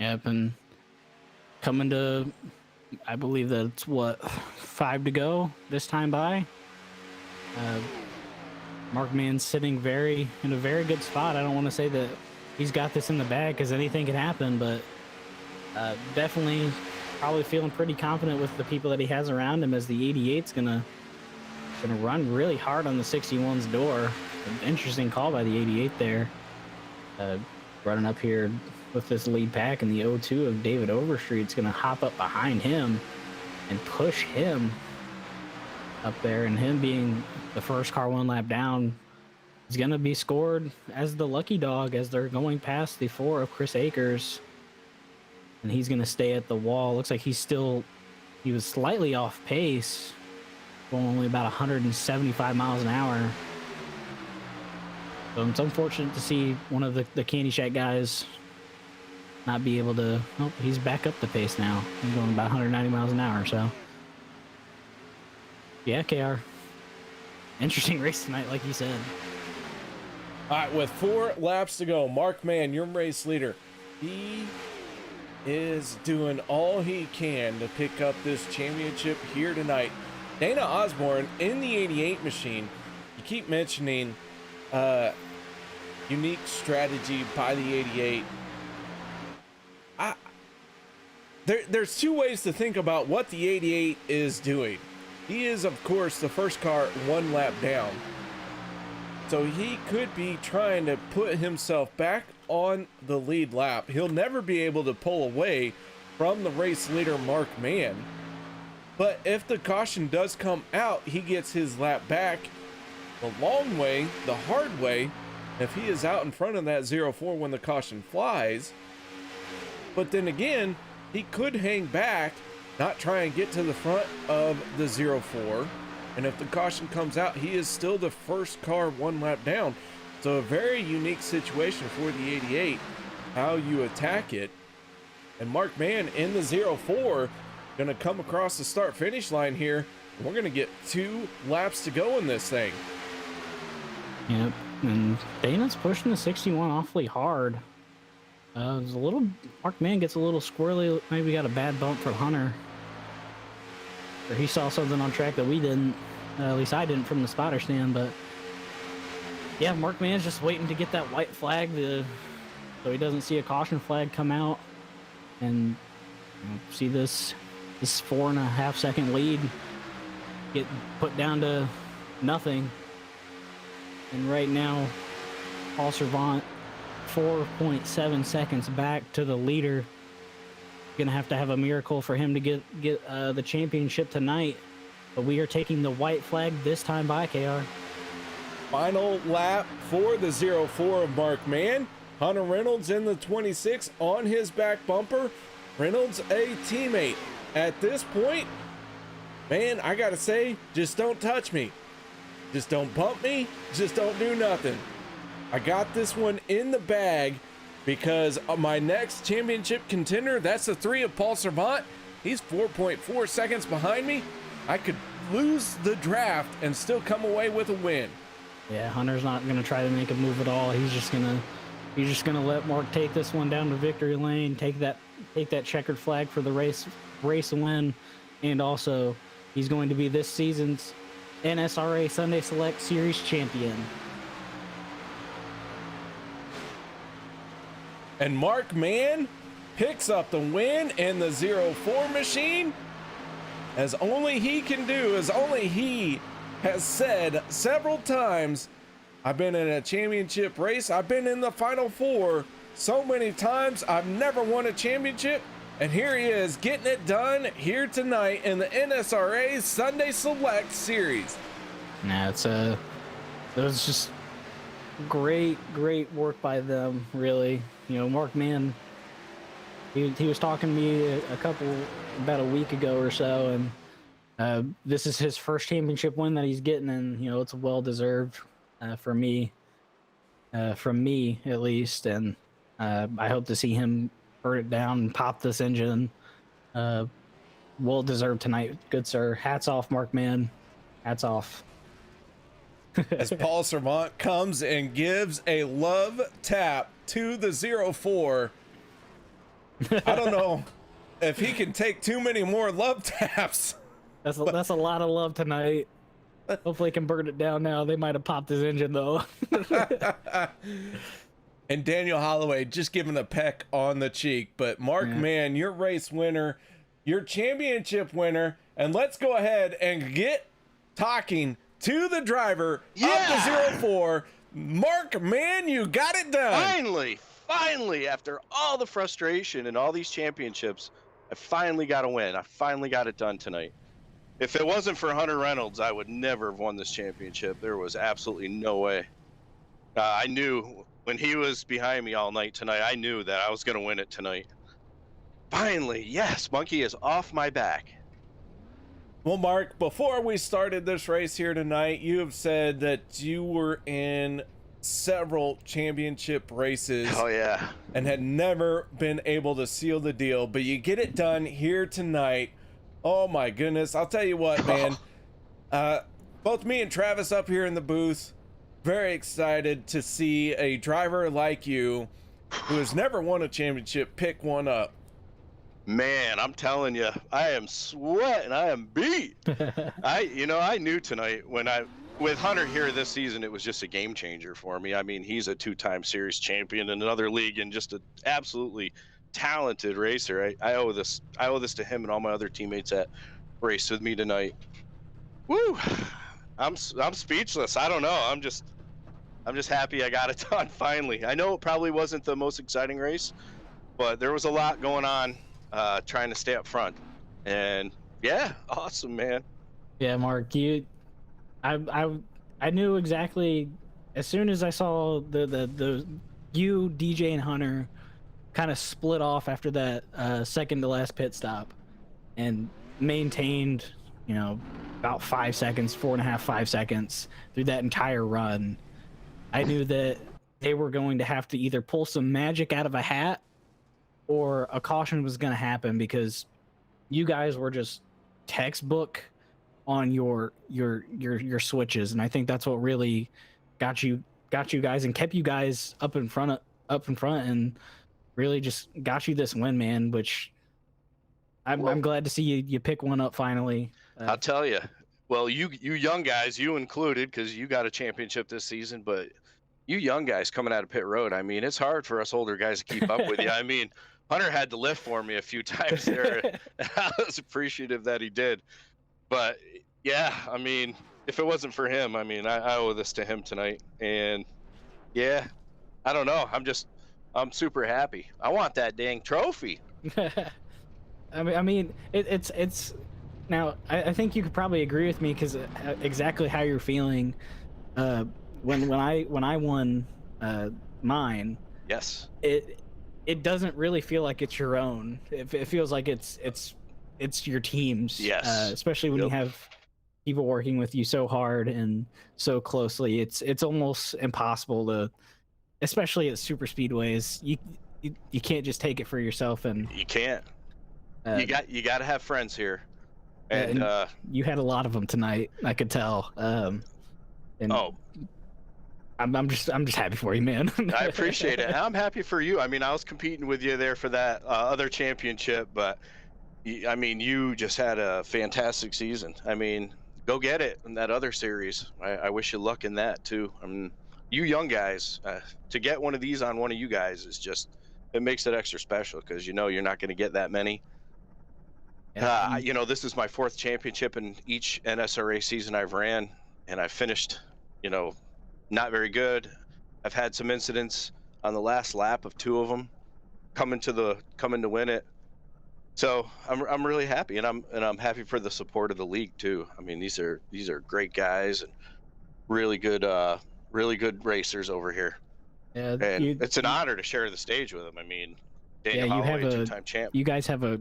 Yep, and coming to, I believe that's what, 5 to go this time by. Mark Mann sitting in a very good spot. I don't want to say that he's got this in the bag, because anything can happen, but definitely probably feeling pretty confident with the people that he has around him, as the 88's gonna run really hard on the 61's door. An interesting call by the 88 there, running up here with this lead pack, and the 02 of David Overstreet's gonna hop up behind him and push him up there, and him being the first car 1 lap down is gonna be scored as the lucky dog as they're going past the 4 of Chris Akers, and he's gonna stay at the wall. Looks like he was slightly off pace, going only about 175 miles an hour. So it's unfortunate to see one of the Candy Shack guys not be able to. Oh, he's back up the pace now. He's going about 190 miles an hour. So yeah, KR, interesting race tonight, like you said. All right, with 4 laps to go, Mark Mann, your race leader, he is doing all he can to pick up this championship here tonight. Dana Osborne in the 88 machine. You keep mentioning unique strategy by the 88. There's 2 ways to think about what the 88 is doing. He is, of course, the first car 1 lap down. So he could be trying to put himself back on the lead lap. He'll never be able to pull away from the race leader, Mark Mann. But if the caution does come out, he gets his lap back the long way, the hard way, if he is out in front of that 04 when the caution flies. But then again, he could hang back, not try and get to the front of the 04. And if the caution comes out, he is still the first car 1 lap down. So a very unique situation for the 88, how you attack it. And Mark Mann in the 04 going to come across the start finish line here. We're going to get 2 laps to go in this thing. Yep, and Dana's pushing the 61 awfully hard. There's a little, Mark Mann gets a little squirrely. Maybe got a bad bump from Hunter, or he saw something on track that we didn't. At least I didn't from the spotter stand. But yeah, Mark Mann's just waiting to get that white flag so he doesn't see a caution flag come out, and see this 4.5 second lead get put down to nothing. And right now, Paul Servant 4.7 seconds back to the leader. Gonna have to have a miracle for him to get the championship tonight. But we are taking the white flag this time by, KR. Final lap for the 04 of Mark Mann. Hunter Reynolds in the 26 on his back bumper. Reynolds a teammate. At this point, man, I gotta say, just don't touch me. Just don't bump me. Just don't do nothing. I got this one in the bag because my next championship contender, that's the 3 of Paul Servant. He's 4.4 seconds behind me. I could lose the draft and still come away with a win. Yeah, Hunter's not gonna try to make a move at all. He's just gonna let Mark take this one down to victory lane, take that checkered flag for the race win, and also he's going to be this season's NSRA Sunday Select Series champion. And Mark Mann picks up the win in the 04 machine, as only he can do, as only he has said several times. I've been in a championship race. I've been in the Final Four so many times. I've never won a championship. And here he is getting it done here tonight in the NSRA Sunday Select Series. Nah, it was just great work by them, really. You know, Mark Mann, he was talking to me about a week ago or so, and this is his first championship win that he's getting, and you know, it's well deserved from me at least, and I hope to see him burn it down and pop this engine. Well deserved tonight, good sir. Hats off, Mark Mann. Hats off. As Paul Servant comes and gives a love tap to the 04. I don't know if he can take too many more love taps. That's a lot of love tonight. Hopefully he can burn it down now. They might have popped his engine though. And Daniel Holloway just giving a peck on the cheek. But Mark Mann, your race winner, your championship winner, and let's go ahead and get talking to the driver of the 04. Mark Mann, you got it done. Finally, after all the frustration and all these championships, I finally got a win. I finally got it done tonight. If it wasn't for Hunter Reynolds, I would never have won this championship. There was absolutely no way. I knew when he was behind me all night tonight, I knew that I was going to win it tonight. Finally, yes, monkey is off my back. Well, Mark, before we started this race here tonight, you have said that you were in several championship races. Oh, yeah. And had never been able to seal the deal, but you get it done here tonight. Oh my goodness. I'll tell you what, man. Both me and Travis up here in the booth, very excited to see a driver like you who has never won a championship pick one up. Man, I'm telling you, I am sweating. I am beat. I knew tonight with Hunter here this season, it was just a game changer for me. I mean, he's a two-time series champion in another league and just an absolutely talented racer. I owe this to him and all my other teammates that raced with me tonight. Woo! I'm speechless. I don't know. I'm just happy I got it done finally. I know it probably wasn't the most exciting race, but there was a lot going on trying to stay up front. And yeah, awesome, man. Yeah, Mark, I knew exactly as soon as I saw the you, DJ, and Hunter kind of split off after that second to last pit stop and maintained, you know, about 5 seconds, 4.5, 5 seconds through that entire run. I knew that they were going to have to either pull some magic out of a hat or a caution was going to happen, because you guys were just textbook on your switches, and I think that's what really got you guys and kept you guys up in front, and really just got you this win, man. Which I'm glad to see you pick one up finally. I'll tell you. Well, you young guys, you included, because you got a championship this season, but you young guys coming out of pit road, I mean, it's hard for us older guys to keep up with you. I mean, Hunter had to lift for me a few times there. I was appreciative that he did. But yeah, I mean, if it wasn't for him, I mean, I owe this to him tonight. And yeah, I don't know. I'm super happy. I want that dang trophy. I mean, it's now. I think you could probably agree with me, because exactly how you're feeling when I won mine. Yes. It doesn't really feel like it's your own. It feels like it's your team's. Yes. Especially when you have people working with you so hard and so closely. It's almost impossible to, especially at super speedways. You can't just take it for yourself, and you can't. You got to have friends here. And you had a lot of them tonight, I could tell. I'm just happy for you, man. I appreciate it. I'm happy for you. I mean, I was competing with you there for that other championship, but I mean, you just had a fantastic season. I mean, go get it in that other series. I wish you luck in that too. I mean, you young guys, to get one of these on one of you guys is just, it makes it extra special, because you know you're not going to get that many. Yeah. You know, this is my 4th championship in each NSRA season I've ran, and I finished, you know, not very good. I've had some incidents on the last lap of 2 of them, coming to win it. So I'm really happy, and I'm happy for the support of the league too. I mean, these are great guys and really good racers over here, Yeah, and it's an honor to share the stage with them. I mean, Daniel Holloway, two-time champ. you guys have a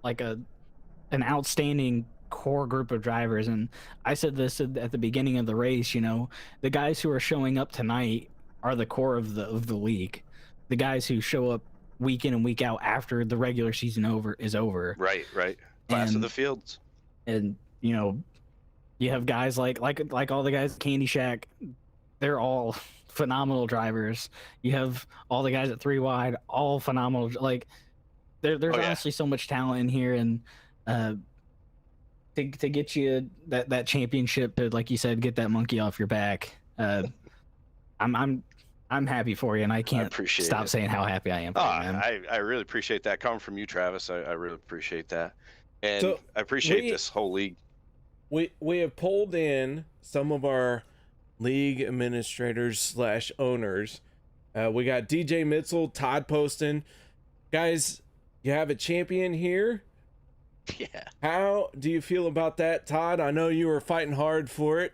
an outstanding core group of drivers, and I said this at the beginning of the race. You know, the guys who are showing up tonight are the core of the league. The guys who show up week in and week out after the regular season is over. Right. Class of the fields. And you know, you have guys like all the guys at Candy Shack. They're all phenomenal drivers. You have all the guys at 3 Wide, all phenomenal. Like there's honestly so much talent in here, and to get you that championship, to, like you said, get that monkey off your back. I'm happy for you, and I can't stop saying how happy I am for you, man. I really appreciate that coming from you, Travis. I really appreciate that, and So I appreciate this whole league. We have pulled in some of our league administrators / owners. We got DJ Mitzel, Todd Poston. Guys, you have a champion here. Yeah. How do you feel about that, Todd? I know you were fighting hard for it.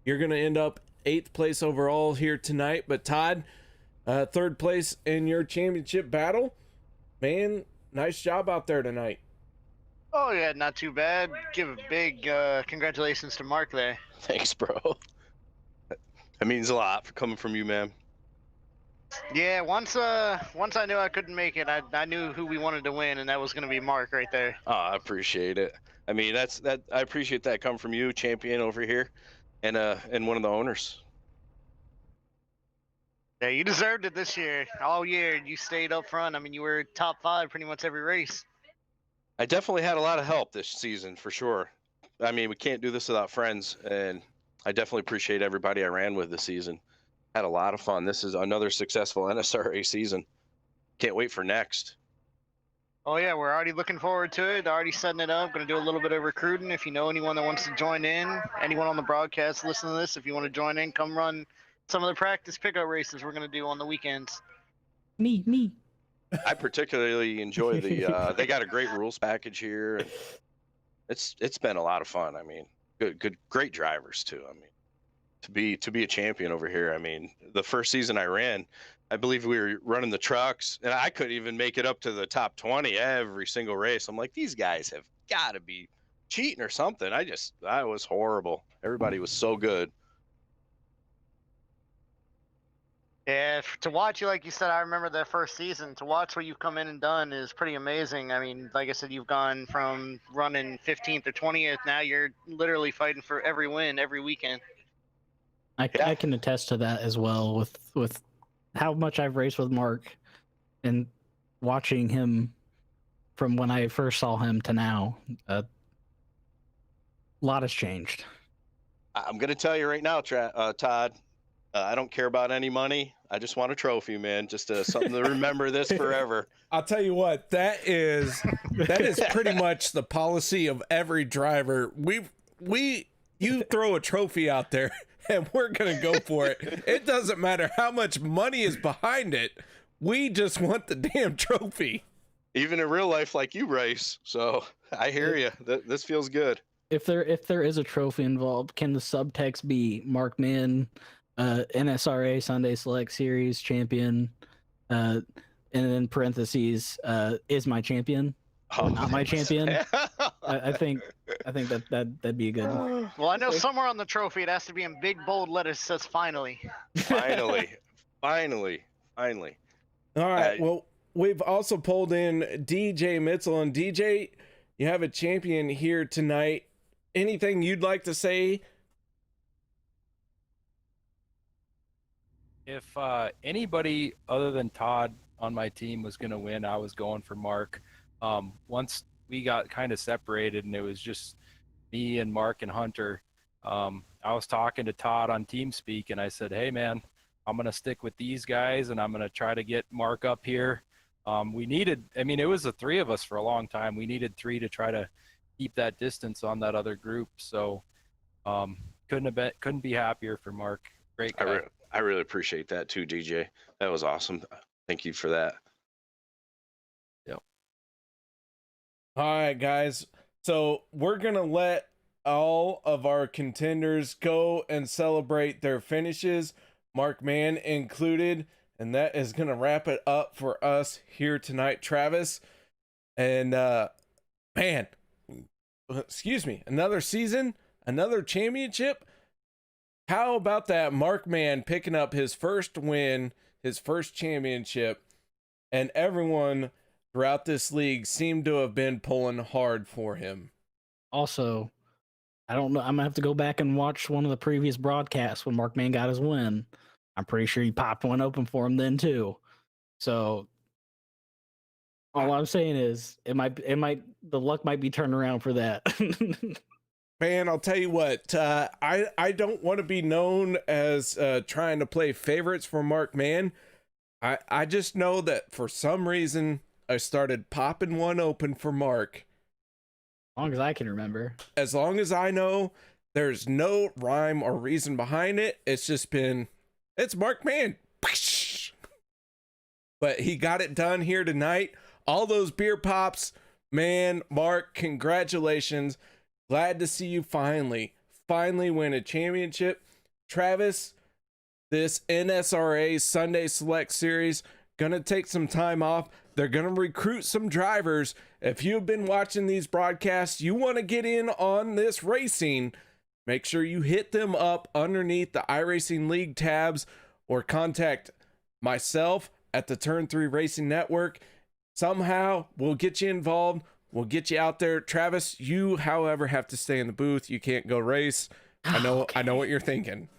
You're going to end up 8th place overall here tonight, but Todd, 3rd place in your championship battle. Man, nice job out there tonight. Oh yeah, not too bad. Give a big congratulations to Mark there. Thanks, bro. That means a lot for coming from you, man. Yeah, once I knew I couldn't make it, I knew who we wanted to win, and that was going to be Mark right there. Oh, I appreciate it. I mean, I appreciate that coming from you, champion over here, and one of the owners. Yeah, you deserved it this year. All year, you stayed up front. I mean, you were top 5 pretty much every race. I definitely had a lot of help this season, for sure. I mean, we can't do this without friends, and I definitely appreciate everybody I ran with this season. Had a lot of fun. This is another successful NSRA season. Can't wait for next. Oh yeah, we're already looking forward to it. Already setting it up. Going to do a little bit of recruiting. If you know anyone that wants to join in, anyone on the broadcast listen to this, if you want to join in, come run some of the practice pickup races we're going to do on the weekends. Me. I particularly enjoy the. They got a great rules package here. And it's been a lot of fun. I mean, great drivers too. I mean, to be a champion over here. I mean, the first season I ran, I believe we were running the trucks, and I couldn't even make it up to the top 20 every single race. I'm like, these guys have got to be cheating or something. I was horrible. Everybody was so good. Yeah, to watch you, like you said, I remember that first season. To watch what you've come in and done is pretty amazing. I mean, like I said, you've gone from running 15th or 20th. Now you're literally fighting for every win every weekend. I can attest to that as well with how much I've raced with Mark and watching him from when I first saw him to now. A lot has changed. I'm going to tell you right now, Todd, I don't care about any money. I just want a trophy, man. Just something to remember this forever. I'll tell you what, that is pretty much the policy of every driver. You throw a trophy out there and we're going to go for it. It doesn't matter how much money is behind it. We just want the damn trophy. Even in real life, like you race. So I hear you. This feels good. If there is a trophy involved, can the subtext be Mark Mann, NSRA Sunday Select Series champion, and then parentheses, is my champion, not my champion? I think that'd be good. Well, I know somewhere on the trophy it has to be in big bold letters. Says finally. Finally. All right. Well, we've also pulled in DJ Mitzel, and DJ, you have a champion here tonight. Anything you'd like to say? If anybody other than Todd on my team was going to win, I was going for Mark. Once we got kind of separated and it was just me and Mark and Hunter, I was talking to Todd on TeamSpeak and I said, hey man, I'm going to stick with these guys and I'm going to try to get Mark up here. It was the 3 of us for a long time. We needed 3 to try to keep that distance on that other group. So couldn't be happier for Mark. Great guy. I really appreciate that too, DJ. That was awesome. Thank you for that. All right, guys. So we're going to let all of our contenders go and celebrate their finishes, Mark Mann included. And that is going to wrap it up for us here tonight, Travis. And, man, excuse me, another season, another championship. How about that Mark Mann picking up his first win, his first championship, and everyone throughout this league seemed to have been pulling hard for him. Also, I don't know. I'm gonna have to go back and watch one of the previous broadcasts when Mark Mann got his win. I'm pretty sure he popped one open for him then too. So all I'm saying is the luck might be turned around for that. Man, I'll tell you what, I don't want to be known as trying to play favorites for Mark Mann. I just know that for some reason I started popping one open for Mark. As long as I can remember. As long as I know, there's no rhyme or reason behind it. It's just been, it's Mark Mann. But he got it done here tonight. All those beer pops, man, Mark, congratulations. Glad to see you finally win a championship. Travis, this NSRA Sunday Select Series, gonna take some time off. They're gonna recruit some drivers. If you've been watching these broadcasts, you want to get in on this racing, make sure you hit them up underneath the iRacing League tabs or contact myself at the Turn 3 Racing Network. Somehow we'll get you involved. We'll get you out there. Travis, you, however, have to stay in the booth. You can't go race. I know. Okay. I know what you're thinking.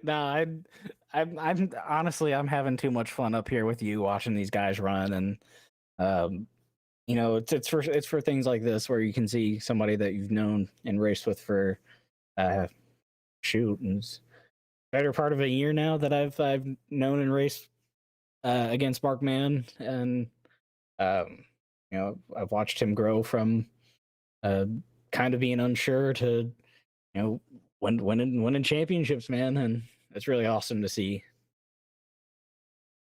No, I'm honestly, I'm having too much fun up here with you watching these guys run, and you know, it's for things like this where you can see somebody that you've known and raced with for and it's better part of a year now that I've known and raced against Mark Mann, and you know, I've watched him grow from kind of being unsure to, you know, winning championships, man, and it's really awesome to see.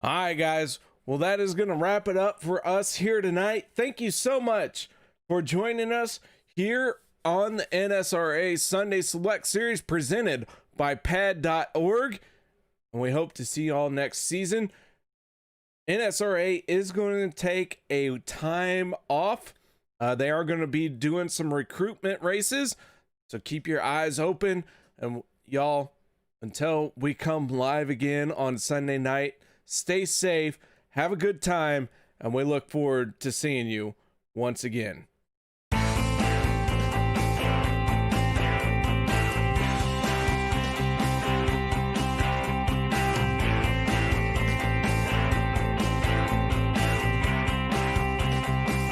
All right, guys. Well, that is going to wrap it up for us here tonight. Thank you so much for joining us here on the NSRA Sunday Select Series presented by pad.org. And we hope to see you all next season. NSRA is going to take a time off. They are going to be doing some recruitment races. So keep your eyes open. And y'all, until we come live again on Sunday night, stay safe, have a good time, and we look forward to seeing you once again.